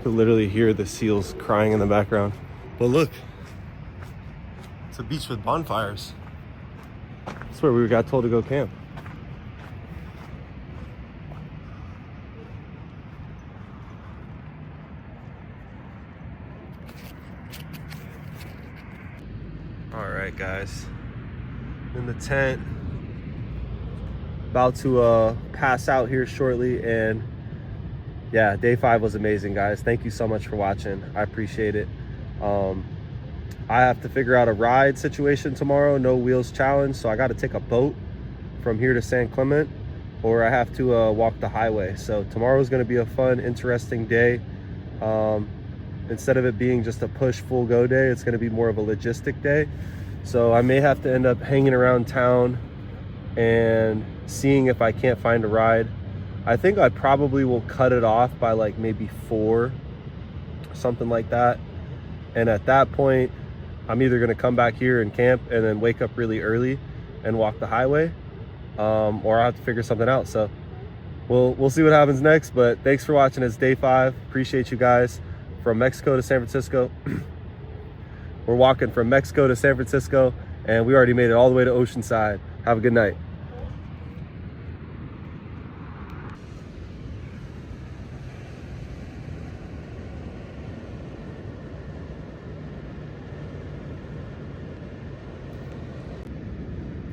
You can literally hear the seals crying in the background. But look, it's a beach with bonfires. That's where we got told to go camp. All right, guys, in the tent, about to pass out here shortly. And yeah, day 5 was amazing, guys. Thank you so much for watching. I appreciate it. I have to figure out a ride situation tomorrow, no wheels challenge, so I got to take a boat from here to San Clemente, or I have to walk the highway. So tomorrow's going to be a fun, interesting day. Instead of it being just a push full go day, it's going to be more of a logistic day. So I may have to end up hanging around town and seeing if I can't find a ride. I think I probably will cut it off by like maybe 4, something like that. And at that point, I'm either going to come back here and camp and then wake up really early and walk the highway, or I'll have to figure something out. So we'll see what happens next. But thanks for watching. It's day 5. Appreciate you guys. From Mexico to San Francisco. We're walking from Mexico to San Francisco, and we already made it all the way to Oceanside. Have a good night.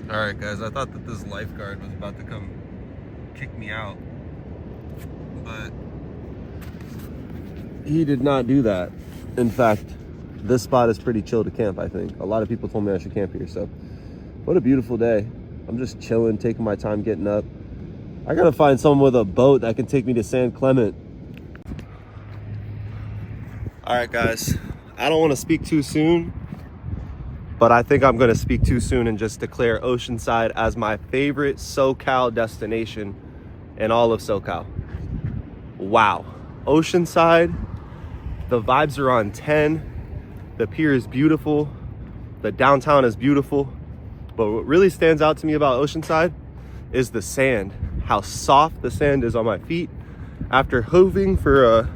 All right, guys, I thought that this lifeguard was about to come kick me out, but he did not do that. In fact, this spot is pretty chill to camp, I think. A lot of people told me I should camp here, so what a beautiful day. I'm just chilling, taking my time getting up. I gotta find someone with a boat that can take me to San Clemente. All right, guys, I don't want to speak too soon, but I think I'm gonna speak too soon and just declare Oceanside as my favorite SoCal destination in all of SoCal. Wow, Oceanside, the vibes are on 10. The pier is beautiful. The downtown is beautiful. But what really stands out to me about Oceanside is the sand. How soft the sand is on my feet. After hooving through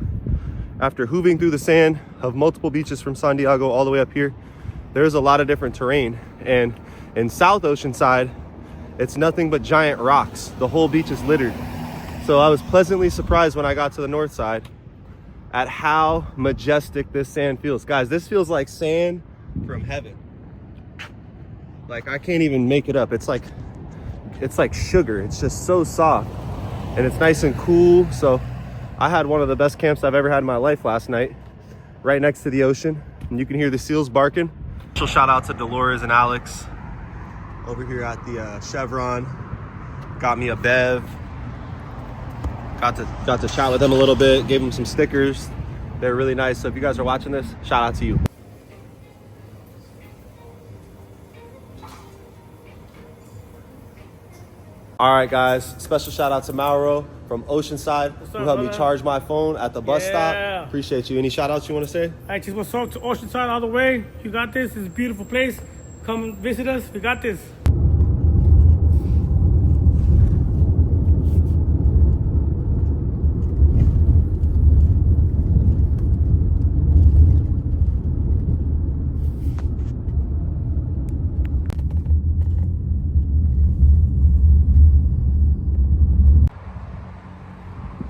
the sand of multiple beaches from San Diego all the way up here, there's a lot of different terrain. And in South Oceanside, it's nothing but giant rocks. The whole beach is littered. So I was pleasantly surprised when I got to the north side at how majestic this sand feels. Guys, this feels like sand from heaven. Like, I can't even make it up. It's like sugar. It's just so soft, and it's nice and cool. So I had one of the best camps I've ever had in my life last night, right next to the ocean, and you can hear the seals barking. Special shout out to Dolores and Alex over here at the Chevron. Got me a bev. Got to chat with them a little bit, gave them some stickers. They're really nice. So if you guys are watching this, shout out to you. All right, guys, special shout out to Mauro from Oceanside, who helped me charge my phone at the bus stop. Appreciate you. Any shout outs you want to say? I just want to talk to Oceanside all the way. You got this. It's a beautiful place. Come visit us. We got this.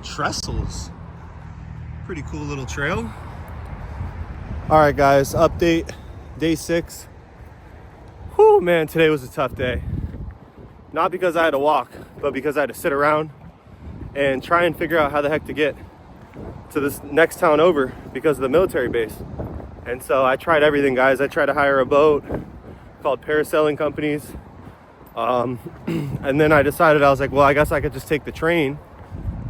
Trestles. Pretty cool little trail. All right, guys, update day 6. Whew, man, today was a tough day. Not because I had to walk, but because I had to sit around and try and figure out how the heck to get to this next town over because of the military base. And so I tried everything, guys. I tried to hire a boat, called parasailing companies. And then I decided, I was like, well, I guess I could just take the train.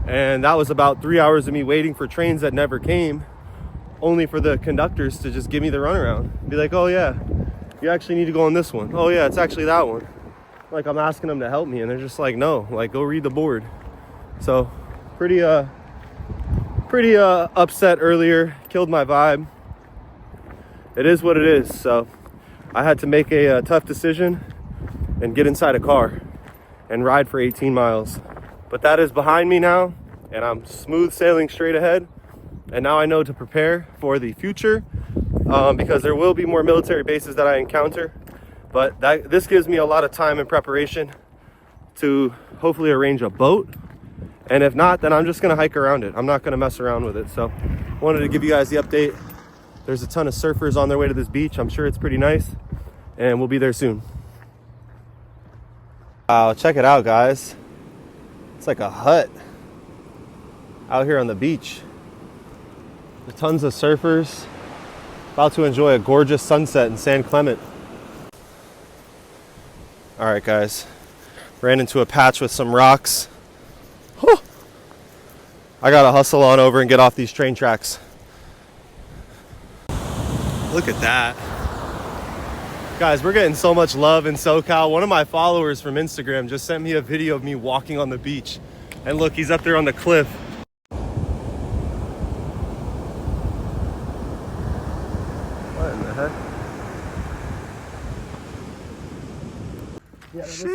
And that was about 3 hours of me waiting for trains that never came, only for the conductors to just give me the runaround. Be like, oh yeah, you actually need to go on this one. Oh yeah, it's actually that one. Like, I'm asking them to help me, and they're just like, no, like, go read the board. So pretty upset earlier, killed my vibe. It is what it is. So I had to make a tough decision and get inside a car and ride for 18 miles. But that is behind me now, and I'm smooth sailing straight ahead. And now I know to prepare for the future, because there will be more military bases that I encounter. But this gives me a lot of time and preparation to hopefully arrange a boat. And if not, then I'm just gonna hike around it. I'm not gonna mess around with it. So wanted to give you guys the update. There's a ton of surfers on their way to this beach. I'm sure it's pretty nice, and we'll be there soon. Wow, check it out, guys. It's like a hut out here on the beach. There's tons of surfers about to enjoy a gorgeous sunset in San Clemente. All right, guys. Ran into a patch with some rocks. Whew. I gotta hustle on over and get off these train tracks. Look at that. Guys, we're getting so much love in SoCal. One of my followers from Instagram just sent me a video of me walking on the beach. And look, he's up there on the cliff. What in the heck? Yeah, if you're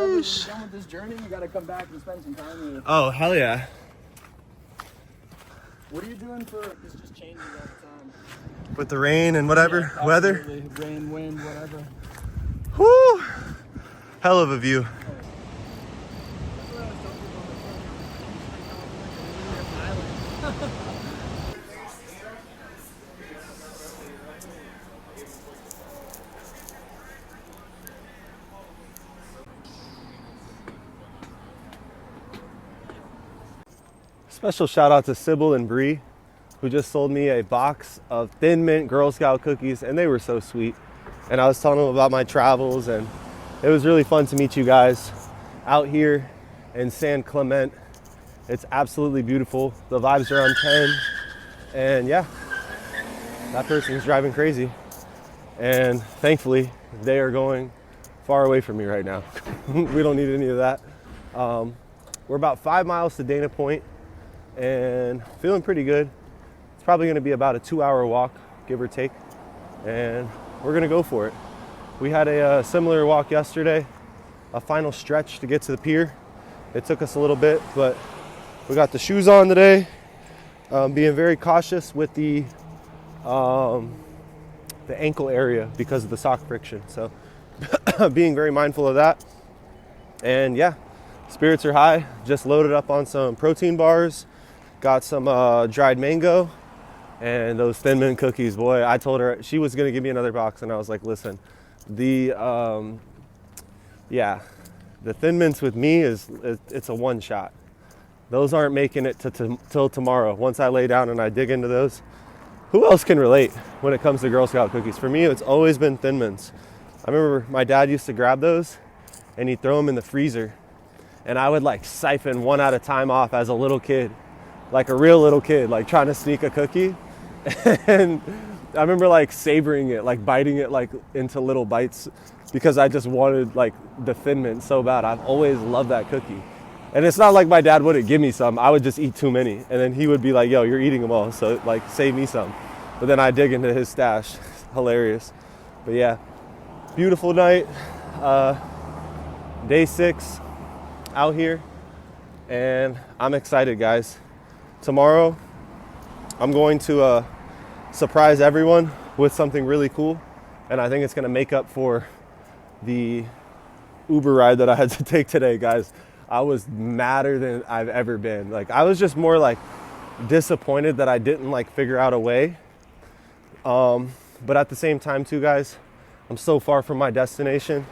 ever done with this journey, you gotta come back and spend some time here. Oh, hell yeah. What are you doing for? This just changes all the time. With the rain and whatever, Yeah, weather. absolutely. Rain, wind, whatever. Whoo! Hell of a view. Special shout out to Sybil and Bree, who just sold me a box of Thin Mint Girl Scout cookies, and they were so sweet. And I was telling them about my travels, and it was really fun to meet you guys out here in San Clemente. It's absolutely beautiful. The vibes are on 10, and yeah, that person's driving crazy. And thankfully, they are going far away from me right now. We don't need any of that. We're about 5 miles to Dana Point, and feeling pretty good. It's probably gonna be about a 2-hour walk, give or take, and we're gonna go for it. We had a similar walk yesterday, a final stretch to get to the pier. It took us a little bit, but we got the shoes on today. Being very cautious with the ankle area because of the sock friction. So being very mindful of that. And yeah, spirits are high. Just loaded up on some protein bars. Got some dried mango and those Thin Mint cookies. Boy, I told her she was gonna give me another box, and I was like, listen, the Thin Mints with me it's a one shot. Those aren't making it till tomorrow. Once I lay down and I dig into those, who else can relate when it comes to Girl Scout cookies? For me, it's always been Thin Mints. I remember my dad used to grab those and he'd throw them in the freezer, and I would like siphon one at a time off as a little kid, like a real little kid, like trying to sneak a cookie. And I remember like savoring it, like biting it like into little bites, because I just wanted like the Thin Mint so bad. I've always loved that cookie. And it's not like my dad wouldn't give me some. I would just eat too many. And then he would be like, yo, you're eating them all, so like save me some. But then I dig into his stash. Hilarious. But yeah, beautiful night. Day 6 out here. And I'm excited, guys. Tomorrow, I'm going to surprise everyone with something really cool. And I think it's gonna make up for the Uber ride that I had to take today, guys. I was madder than I've ever been. Like, I was just more like disappointed that I didn't like figure out a way. But at the same time too, guys, I'm so far from my destination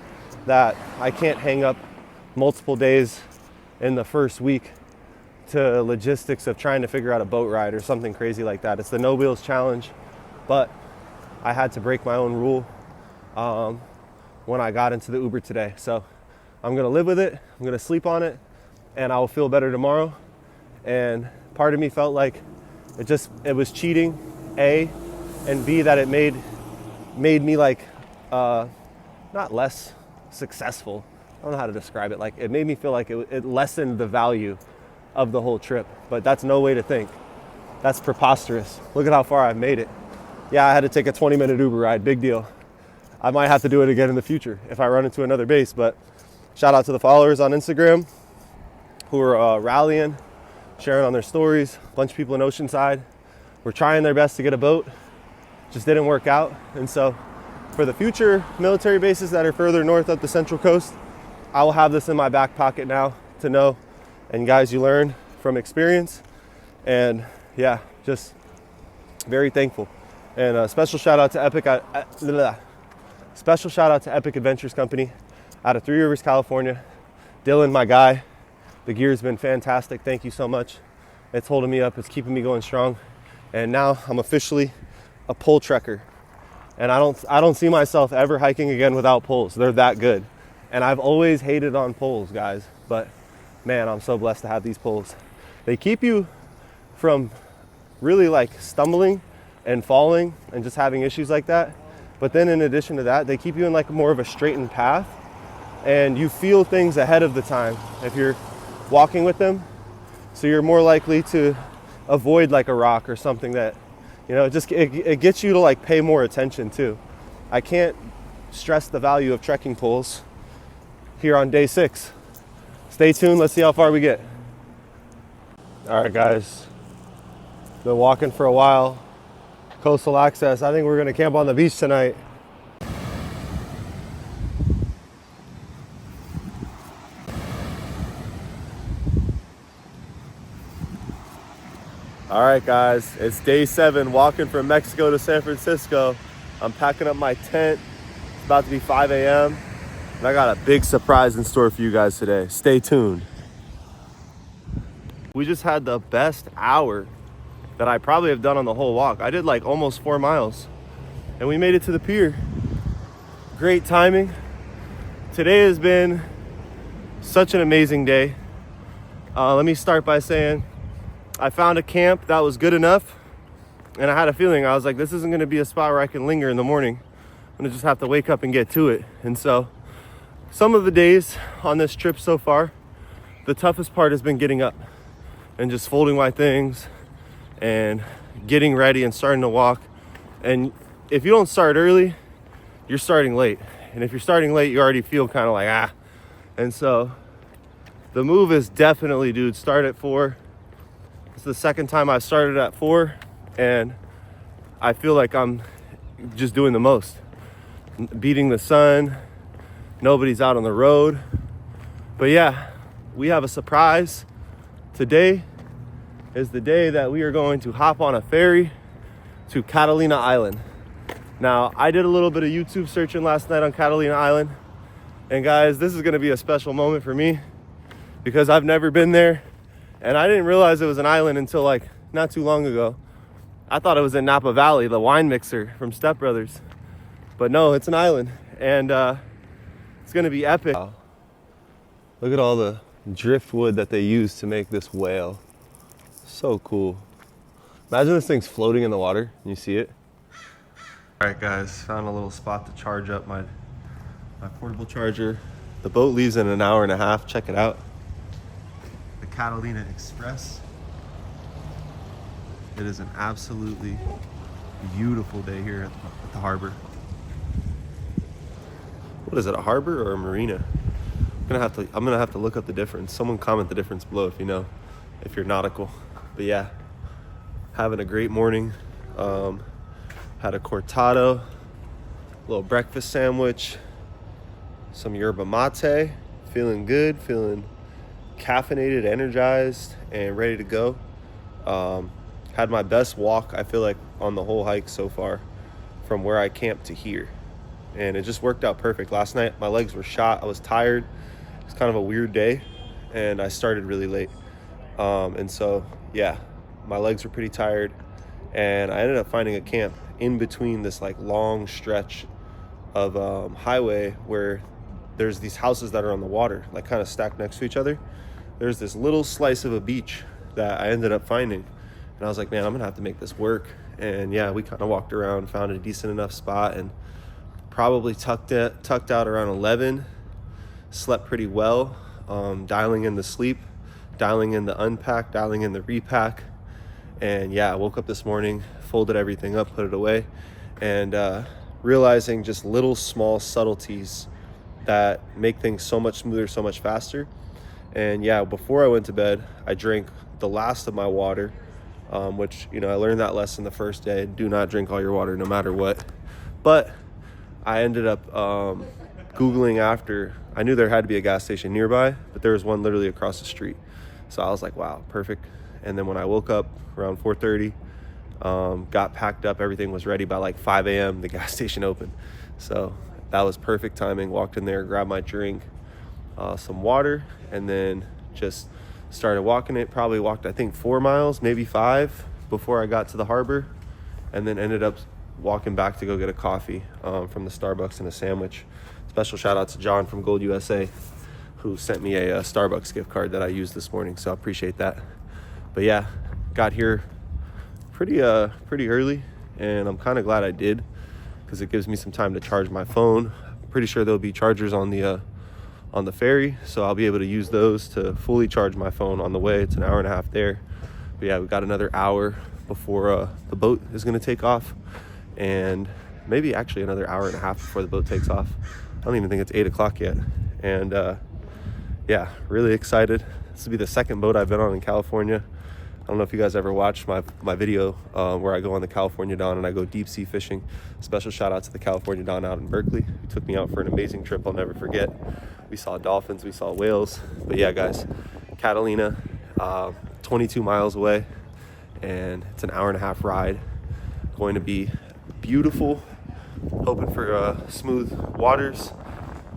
that I can't hang up multiple days in the first week to logistics of trying to figure out a boat ride or something crazy like that. It's the No Wheels Challenge, but I had to break my own rule when I got into the Uber today. So I'm gonna live with it, I'm gonna sleep on it, and I will feel better tomorrow. And part of me felt like it was cheating, A, and B, that it made me like not less successful. I don't know how to describe it. Like, it made me feel like it lessened the value of the whole trip. But that's no way to think. That's preposterous. Look at how far I've made it. Yeah, I had to take a 20-minute Uber ride, big deal. I might have to do it again in the future if I run into another base. But shout out to the followers on Instagram who are rallying, sharing on their stories. A bunch of people in Oceanside were trying their best to get a boat, just didn't work out. And so for the future military bases that are further north up the Central Coast, I will have this in my back pocket now to know. And guys, you learn from experience. And yeah, just very thankful. And a special shout out to Epic Adventures Company out of Three Rivers, California. Dylan, my guy, the gear's been fantastic. Thank you so much. It's holding me up, it's keeping me going strong. And now I'm officially a pole trekker. And I don't see myself ever hiking again without poles. They're that good. And I've always hated on poles, guys, but man, I'm so blessed to have these poles. They keep you from really like stumbling and falling and just having issues like that. But then in addition to that, they keep you in like more of a straightened path, and you feel things ahead of the time if you're walking with them. So you're more likely to avoid like a rock or something that, you know, it gets you to like pay more attention too. I can't stress the value of trekking poles here on day 6. Stay tuned, let's see how far we get. All right, guys, been walking for a while. Coastal access, I think we're gonna camp on the beach tonight. All right, guys, it's day 7, walking from Mexico to San Francisco. I'm packing up my tent. It's about to be 5 a.m. and I got a big surprise in store for you guys today. Stay tuned. We just had the best hour that I probably have done on the whole walk. I did like almost 4 miles and we made it to the pier. Great timing. Today has been such an amazing day. Let me start by saying I found a camp that was good enough, and I had a feeling, I was like, this isn't gonna be a spot where I can linger in the morning. I'm gonna just have to wake up and get to it. And so some of the days on this trip so far, the toughest part has been getting up and just folding my things and getting ready and starting to walk. And if you don't start early, you're starting late. And if you're starting late, you already feel kind of like, ah. And so the move is definitely, dude, start at 4. It's the second time I started at 4, and I feel like I'm just doing the most. Beating the sun, nobody's out on the road. But yeah, we have a surprise. Today is the day that we are going to hop on a ferry to Catalina Island. Now, I did a little bit of YouTube searching last night on Catalina Island. And guys, this is gonna be a special moment for me because I've never been there. And I didn't realize it was an island until like not too long ago. I thought it was in Napa Valley, the wine mixer from Step Brothers. But no, it's an island. And it's gonna be epic. Wow. Look at all the driftwood that they use to make this whale. So cool. Imagine this thing's floating in the water and you see it. All right, guys, found a little spot to charge up my portable charger. The boat leaves in an hour and a half. Check it out. The Catalina Express. It is an absolutely beautiful day here at the harbor. What is it, a harbor or a marina? I'm gonna have to look up the difference. Someone comment the difference below if you know, if you're nautical. But yeah, having a great morning. Had a cortado, little breakfast sandwich, some yerba mate, feeling good, feeling caffeinated, energized, and ready to go. Had my best walk, I feel like, on the whole hike so far from where I camped to here. And it just worked out perfect. Last night, my legs were shot. I was tired. It's kind of a weird day, and I started really late. And so, yeah, my legs were pretty tired, and I ended up finding a camp in between this like long stretch of highway where there's these houses that are on the water, like kind of stacked next to each other. There's this little slice of a beach that I ended up finding, and I was like, man, I'm gonna have to make this work. And yeah, we kind of walked around, found a decent enough spot, and probably tucked out around 11. Slept pretty well, dialing in the sleep, dialing in the unpack, dialing in the repack. And yeah, I woke up this morning, folded everything up, put it away, and realizing just little small subtleties that make things so much smoother, so much faster. And yeah, before I went to bed, I drank the last of my water, which, you know, I learned that lesson the first day. Do not drink all your water no matter what. But I ended up Googling after. I knew there had to be a gas station nearby, but there was one literally across the street. So I was like, wow, perfect. And then when I woke up around 4:30, got packed up, everything was ready. By like 5 a.m., the gas station opened. So that was perfect timing. Walked in there, grabbed my drink, some water, and then just started walking it. Probably walked, I think, 4 miles, maybe 5, before I got to the harbor, and then ended up walking back to go get a coffee from the Starbucks and a sandwich. Special shout out to John from Gold USA, who sent me a Starbucks gift card that I used this morning, so I appreciate that. But yeah, got here pretty early, and I'm kind of glad I did, because it gives me some time to charge my phone. I'm pretty sure there'll be chargers on the ferry, so I'll be able to use those to fully charge my phone on the way. It's an hour and a half there. But yeah, we got another hour before the boat is going to take off, and maybe actually another hour and a half before the boat takes off. I don't even think it's 8 o'clock yet. And yeah, really excited. This will be the second boat I've been on in California. I don't know if you guys ever watched my video where I go on the California Dawn and I go deep sea fishing. Special shout out to the California Dawn out in Berkeley. He took me out for an amazing trip I'll never forget. We saw dolphins, we saw whales. But yeah, guys, Catalina, 22 miles away, and it's an hour and a half ride. Going to be beautiful. Hoping for smooth waters.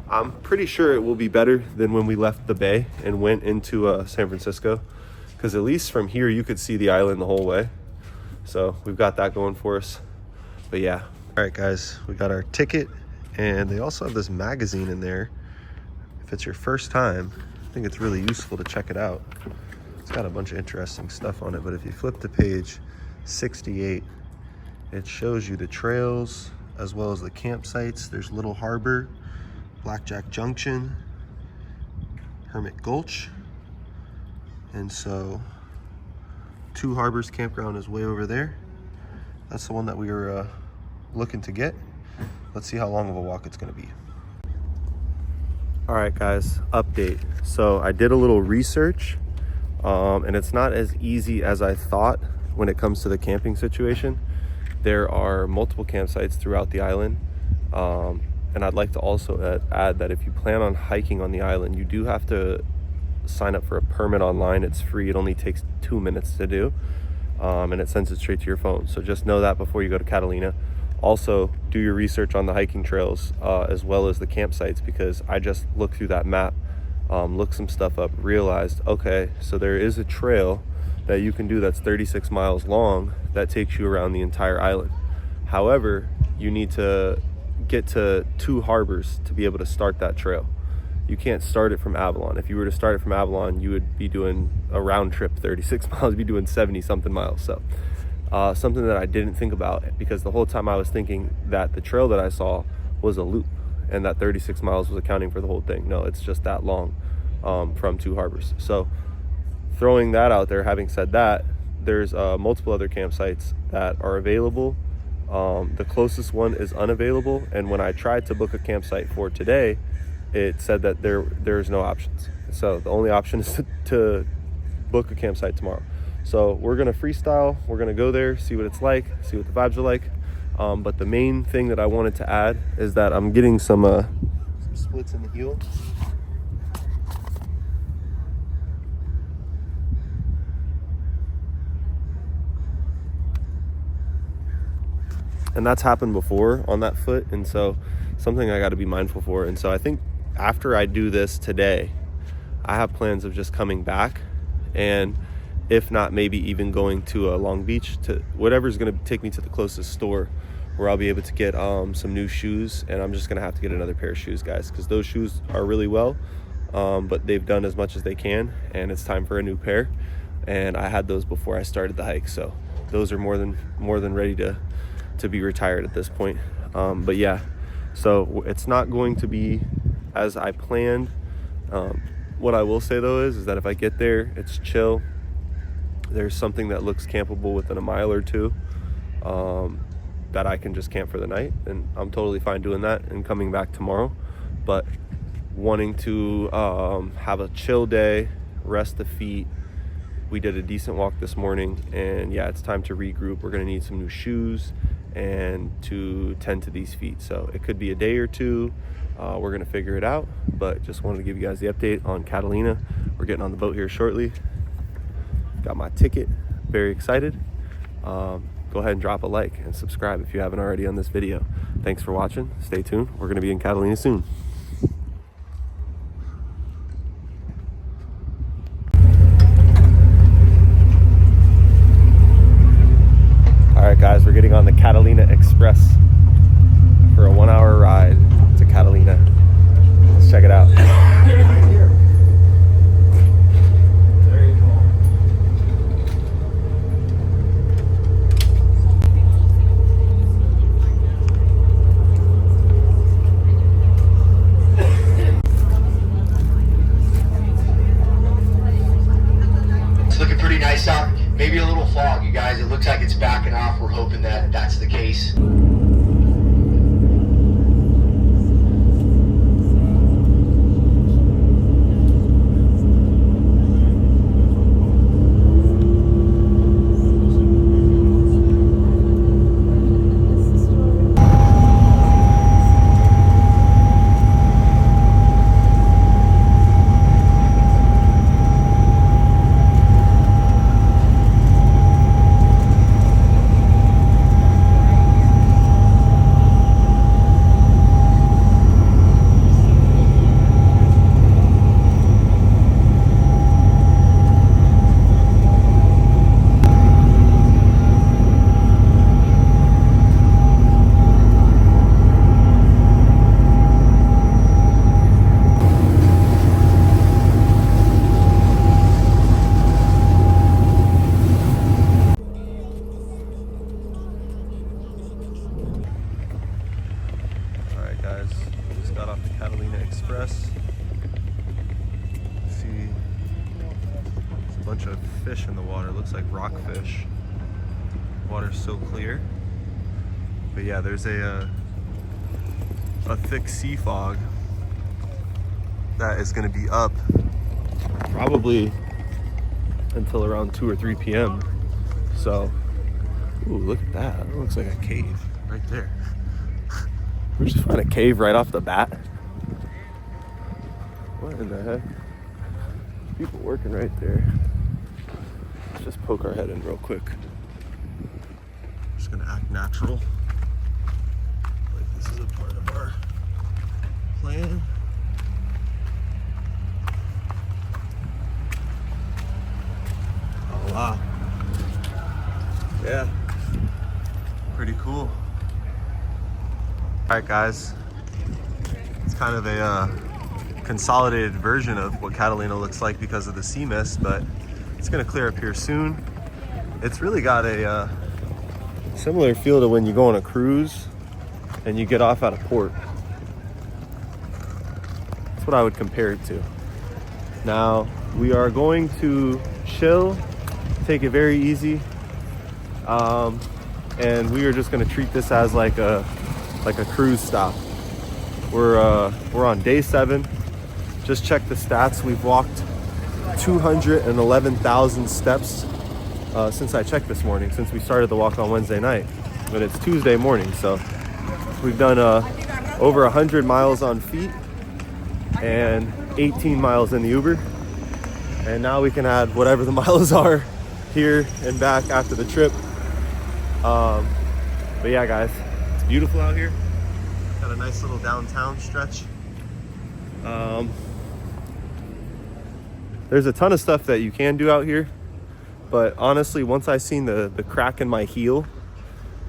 I'm pretty sure it will be better than when we left the bay and went into San Francisco, because at least from here you could see the island the whole way. So we've got that going for us. But yeah. All right, guys, we got our ticket, and they also have this magazine in there. If it's your first time, I think it's really useful to check it out. It's got a bunch of interesting stuff on it, but if you flip to page 68, it shows you the trails as well as the campsites. There's Little Harbor, Blackjack Junction, Hermit Gulch. And so Two Harbors Campground is way over there. That's the one that we were looking to get. Let's see how long of a walk it's gonna be. All right, guys, update. So I did a little research, and it's not as easy as I thought when it comes to the camping situation. There are multiple campsites throughout the island. And I'd like to also add that if you plan on hiking on the island, you do have to sign up for a permit online. It's free. It only takes 2 minutes to do, and it sends it straight to your phone. So just know that before you go to Catalina. Also, do your research on the hiking trails as well as the campsites, because I just looked through that map, looked some stuff up, realized, okay, so there is a trail that you can do that's 36 miles long that takes you around the entire island. However, you need to get to Two Harbors to be able to start that trail. You can't start it from Avalon. If you were to start it from Avalon, you would be doing a round trip 36 miles, you'd be doing 70 something miles. So something that I didn't think about, because the whole time I was thinking that the trail that I saw was a loop and that 36 miles was accounting for the whole thing. No, it's just that long from Two Harbors. So throwing that out there, having said that, there's multiple other campsites that are available. The closest one is unavailable, and when I tried to book a campsite for today, it said that there's no options. So the only option is to book a campsite tomorrow. So we're gonna freestyle, we're gonna go there, see what it's like, see what the vibes are like. But the main thing that I wanted to add is that I'm getting some splits in the heel. And that's happened before on that foot, and so something I got to be mindful for. And so I think after I do this today, I have plans of just coming back, and if not, maybe even going to Long Beach, to whatever's going to take me to the closest store where I'll be able to get some new shoes. And I'm just going to have to get another pair of shoes, guys, because those shoes are really well, but they've done as much as they can, and it's time for a new pair. And I had those before I started the hike, so those are more than ready to be retired at this point. But yeah, so it's not going to be as I planned. What I will say though is that if I get there, it's chill. There's something that looks campable within a mile or two that I can just camp for the night, and I'm totally fine doing that and coming back tomorrow. But wanting to have a chill day, rest the feet, we did a decent walk this morning, and yeah, it's time to regroup. We're gonna need some new shoes and to tend to these feet. So it could be a day or two. We're gonna figure it out, but just wanted to give you guys the update on Catalina. We're getting on the boat here shortly. Got my ticket, very excited. Go ahead and drop a like and subscribe if you haven't already on this video. Thanks for watching. Stay tuned. We're gonna be in Catalina soon. All right, guys, we're getting on the Catalina Express for a 1-hour ride to Catalina. Let's check it out. It's looking pretty nice out. Maybe a little fog, you guys. It looks like it's backing off. We're hoping that that's the case. Express. See, there's a bunch of fish in the water. Looks like rockfish. Water's so clear. But yeah, there's a thick sea fog that is going to be up probably until around 2 or 3 p.m. So, ooh, look at that. That looks like a cave right there. We just found a cave right off the bat. What in the heck? People working right there. Let's just poke our head in real quick. Just gonna act natural. Like this is a part of our plan. Oh wow. Yeah. Pretty cool. Alright guys. It's kind of a consolidated version of what Catalina looks like because of the sea mist, but it's gonna clear up here soon. It's really got a similar feel to when you go on a cruise and you get off at a port. That's what I would compare it to. Now we are going to chill, take it very easy, and we are just gonna treat this as like a cruise stop. We're on day 7. Just check the stats. We've walked 211,000 steps since I checked this morning, since we started the walk on Wednesday night. But it's Tuesday morning, so we've done over 100 miles on feet and 18 miles in the Uber. And now we can add whatever the miles are here and back after the trip. But yeah, guys, it's beautiful out here. Got a nice little downtown stretch. There's a ton of stuff that you can do out here, but honestly, once I seen the crack in my heel,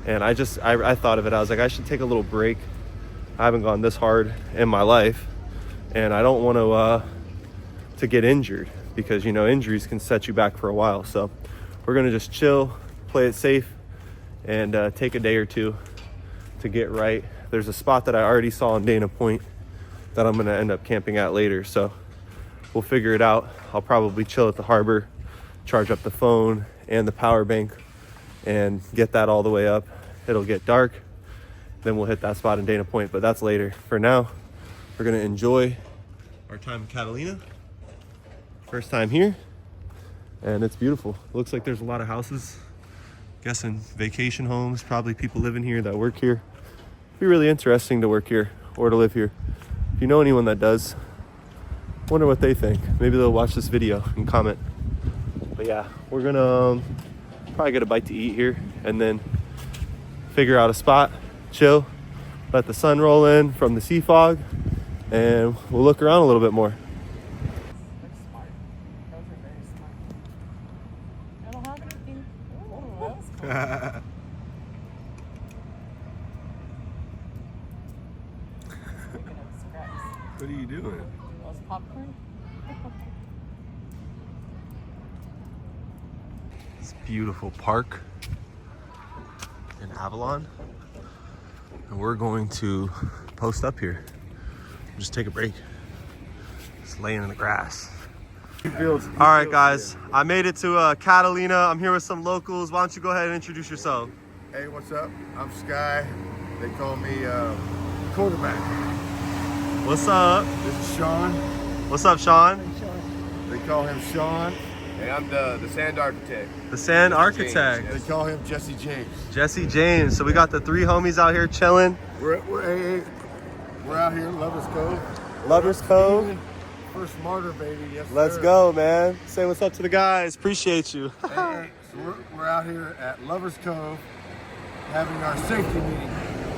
and I thought of it, I was like, I should take a little break. I haven't gone this hard in my life, and I don't want to get injured, because you know injuries can set you back for a while. So we're gonna just chill, play it safe, and take a day or two to get right. There's a spot that I already saw in Dana Point that I'm gonna end up camping at later, so we'll figure it out. I'll probably chill at the harbor, charge up the phone and the power bank, and get that all the way up. It'll get dark, then we'll hit that spot in Dana Point, but that's later. For now, we're gonna enjoy our time in Catalina. First time here, and it's beautiful. Looks like there's a lot of houses. Guessing vacation homes, probably people living here that work here. It'd be really interesting to work here or to live here. If you know anyone that does, wonder what they think. Maybe they'll watch this video and comment. But yeah, we're gonna probably get a bite to eat here and then figure out a spot, chill, let the sun roll in from the sea fog, and we'll look around a little bit more. What are you doing? Popcorn. This beautiful park in Avalon, and we're going to post up here, just take a break, just laying in the grass. All right, guys, I made it to Catalina. I'm here with some locals. Why don't you go ahead and introduce yourself? Hey, what's up? I'm Sky. They call me quarterback. What's up? This is Sean. What's up, Sean? They call him Sean. Hey, I'm the sand architect. The Sand Jesse Architect. James, They call him Jesse James. Jesse James. So we got the three homies out here chilling. We're out here in Lovers Cove. Lovers Cove. First martyr, baby. Yes, Let's sir. go, man. Say what's up to the guys. Appreciate you. Hey, so we're out here at Lovers Cove having our safety meeting.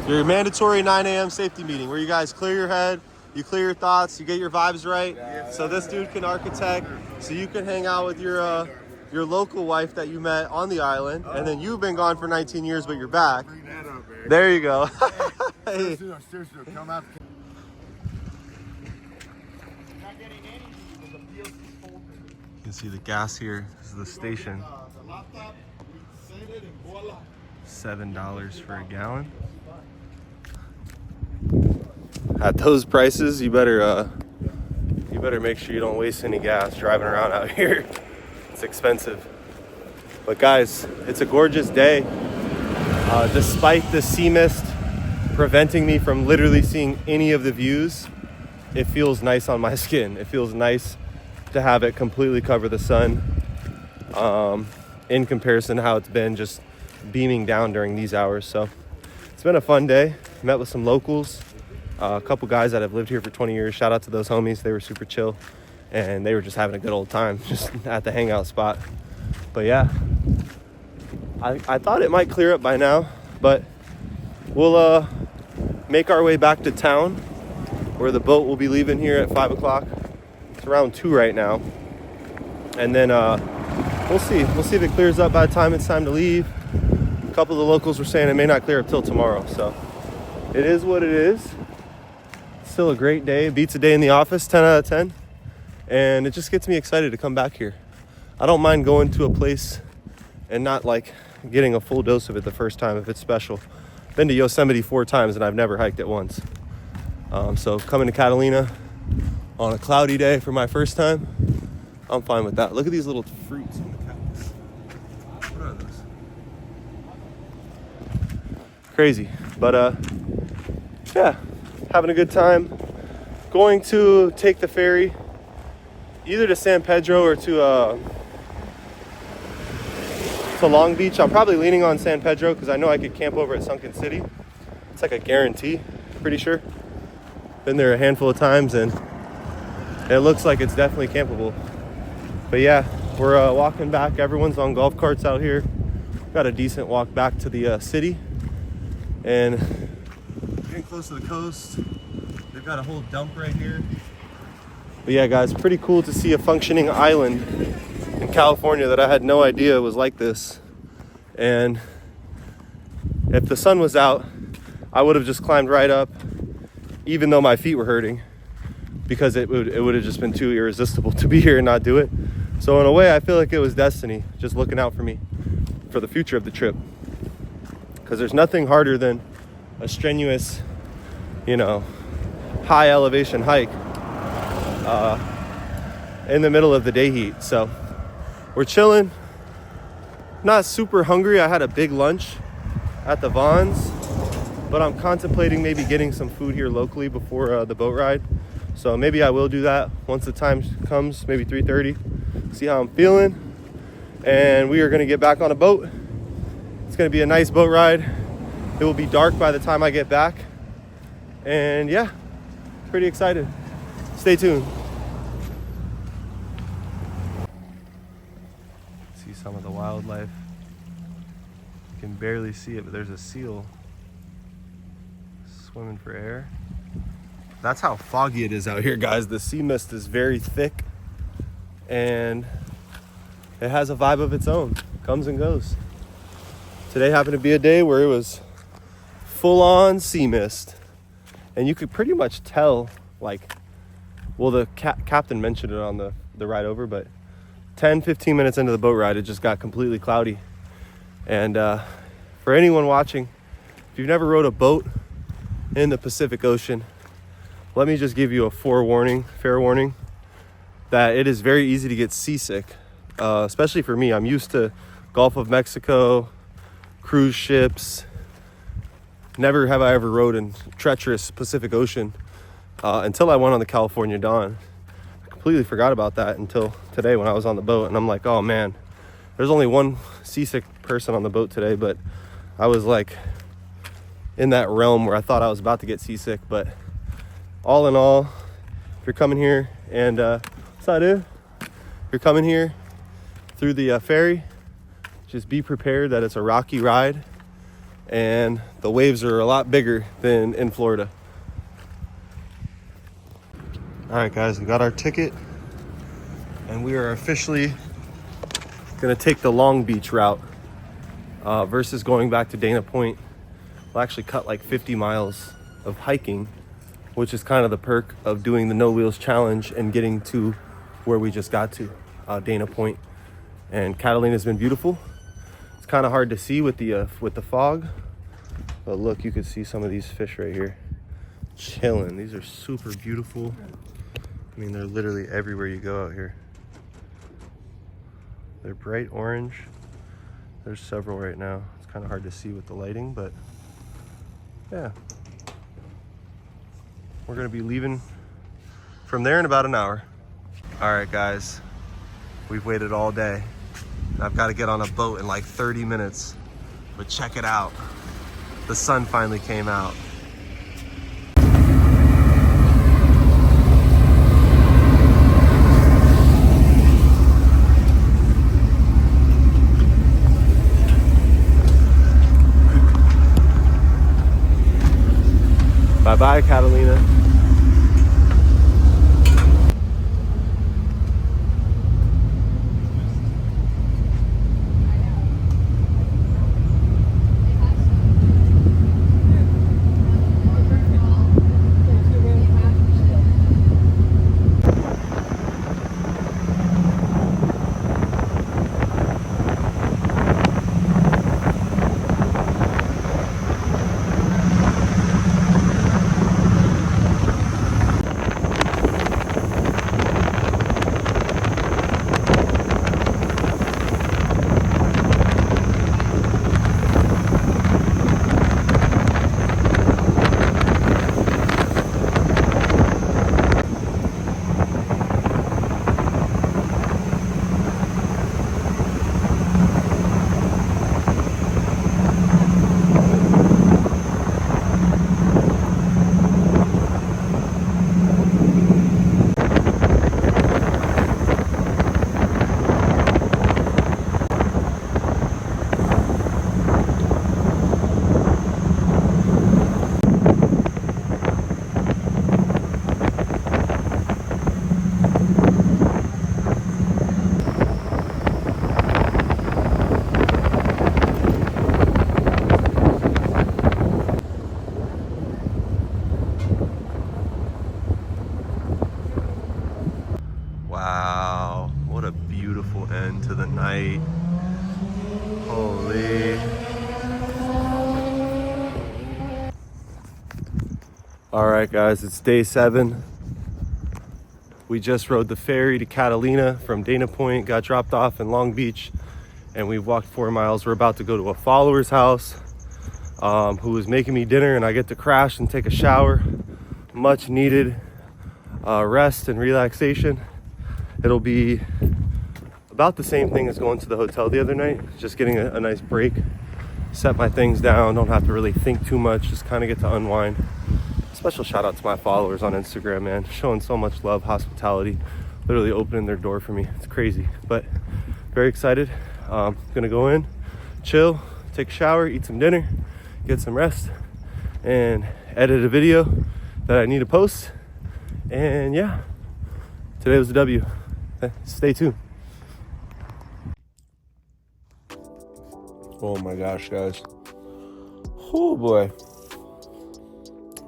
Your mandatory 9 a.m. safety meeting where you guys clear your head, you clear your thoughts, you get your vibes right. So this dude can architect, so you can hang out with your local wife that you met on the island, and then you've been gone for 19 years, but you're back. Bring that up, man. There you go. Hey. Seriously, come out. You can see the gas here. This is the station. $7 for a gallon. At those prices, you better make sure you don't waste any gas driving around out here. It's expensive. But guys, it's a gorgeous day. Despite the sea mist preventing me from literally seeing any of the views, it feels nice on my skin. It feels nice to have it completely cover the sun, in comparison to how it's been just beaming down during these hours. So it's been a fun day. Met with some locals, a couple guys that have lived here for 20 years. Shout out to those homies. They were super chill and they were just having a good old time just at the hangout spot. But yeah, I thought it might clear up by now, but we'll make our way back to town where the boat will be leaving here at 5 o'clock. It's around 2 right now. And then we'll see. We'll see if it clears up by the time it's time to leave. A couple of the locals were saying it may not clear up till tomorrow. So it is what it is. Still a great day. Beats a day in the office, 10 out of 10. And it just gets me excited to come back here. I don't mind going to a place and not like getting a full dose of it the first time if it's special. Been to Yosemite 4 times and I've never hiked it once. So coming to Catalina on a cloudy day for my first time, I'm fine with that. Look at these little fruits in the cactus. What are those? Crazy. But yeah, having a good time. Going to take the ferry either to San Pedro or to Long Beach. I'm probably leaning on San Pedro because I know I could camp over at Sunken City. It's like a guarantee, pretty sure. Been there a handful of times and it looks like it's definitely campable. But yeah, we're walking back. Everyone's on golf carts out here. Got a decent walk back to the city and getting close to the coast. They've got a whole dump right here. But yeah, guys, pretty cool to see a functioning island in California that I had no idea was like this. And if the sun was out, I would have just climbed right up, even though my feet were hurting, because it would have just been too irresistible to be here and not do it. So in a way, I feel like it was destiny just looking out for me for the future of the trip. Because there's nothing harder than a strenuous, high elevation hike in the middle of the day heat. So we're chilling, not super hungry. I had a big lunch at the Vons, but I'm contemplating maybe getting some food here locally before the boat ride. So maybe I will do that once the time comes, maybe 3:30, see how I'm feeling. and we are going to get back on a boat. It's going to be a nice boat ride. It will be dark by the time I get back, and yeah, pretty excited. Stay tuned. See some of the wildlife. You can barely see it, but there's a seal swimming for air. That's how foggy it is out here, guys. The sea mist is very thick, and it has a vibe of its own. Comes and goes. Today happened to be a day where it was full-on sea mist, and you could pretty much tell, like, well, the captain mentioned it on the ride over, but 10-15 minutes into the boat ride, it just got completely cloudy. And for anyone watching, if you've never rowed a boat in the Pacific Ocean, let me just give you a fair warning that it is very easy to get seasick, especially for me. I'm used to Gulf of Mexico, cruise ships. Never have I ever rowed in treacherous Pacific Ocean until I went on the California Dawn. I completely forgot about that until today when I was on the boat, and I'm like, oh man, there's only one seasick person on the boat today, but I was like in that realm where I thought I was about to get seasick. But all in all, if you're coming here and what's that, dude? If you're coming here through the ferry, just be prepared that it's a rocky ride, and the waves are a lot bigger than in Florida. All right, guys, we got our ticket, and we are officially gonna take the Long Beach route versus going back to Dana Point. We'll actually cut like 50 miles of hiking, which is kind of the perk of doing the No Wheels Challenge and getting to where we just got to, Dana Point. And Catalina's been beautiful. It's kind of hard to see with the fog, but look, you can see some of these fish right here chilling. These are super beautiful. I mean, they're literally everywhere you go out here. They're bright orange. There's several right now. It's kind of hard to see with the lighting, but yeah. We're gonna be leaving from there in about an hour. All right, guys, we've waited all day. I've got to get on a boat in like 30 minutes, but check it out. The sun finally came out. Bye-bye, Catalina. Wow, what a beautiful end to the night. Holy. All right, guys, it's day 7. We just rode the ferry to Catalina from Dana Point, got dropped off in Long Beach, and we've walked 4 miles. We're about to go to a follower's house who is making me dinner, and I get to crash and take a shower. Much needed rest and relaxation. It'll be about the same thing as going to the hotel the other night. Just getting a nice break, set my things down, don't have to really think too much, just kind of get to unwind. Special shout out to my followers on Instagram, man, showing so much love, hospitality, literally opening their door for me. It's crazy, but very excited. Gonna go in, chill, take a shower, eat some dinner, get some rest, and edit a video that I need to post. And yeah, today was a W. Stay tuned. Oh my gosh, guys. Oh boy.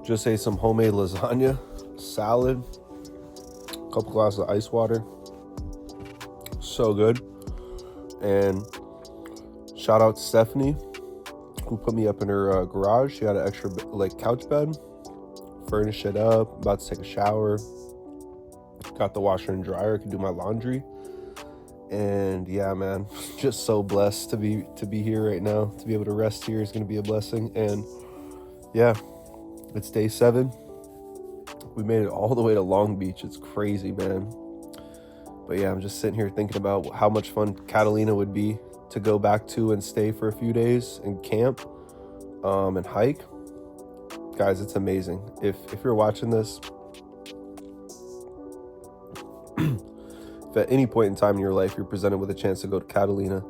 Just ate some homemade lasagna, salad, a couple glasses of ice water. So good. And shout out to Stephanie, who put me up in her garage. She had an extra like couch bed, furnished it up, about to take a shower, got the washer and dryer, could do my laundry. And yeah, man, just so blessed to be here right now. To be able to rest here is going to be a blessing. And yeah, it's day 7. We made it all the way to Long Beach. It's crazy, man. But yeah, I'm just sitting here thinking about how much fun Catalina would be to go back to and stay for a few days and camp and hike. Guys, it's amazing. If you're watching this, if at any point in time in your life you're presented with a chance to go to Catalina,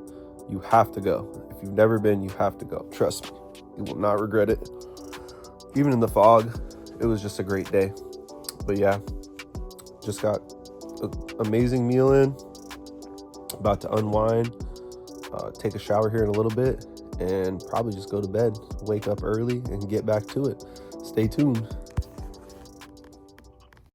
you have to go. If you've never been, you have to go. Trust me, you will not regret it. Even in the fog, it was just a great day. But yeah, just got an amazing meal in, about to unwind, take a shower here in a little bit, and probably just go to bed, wake up early, and get back to it. Stay tuned.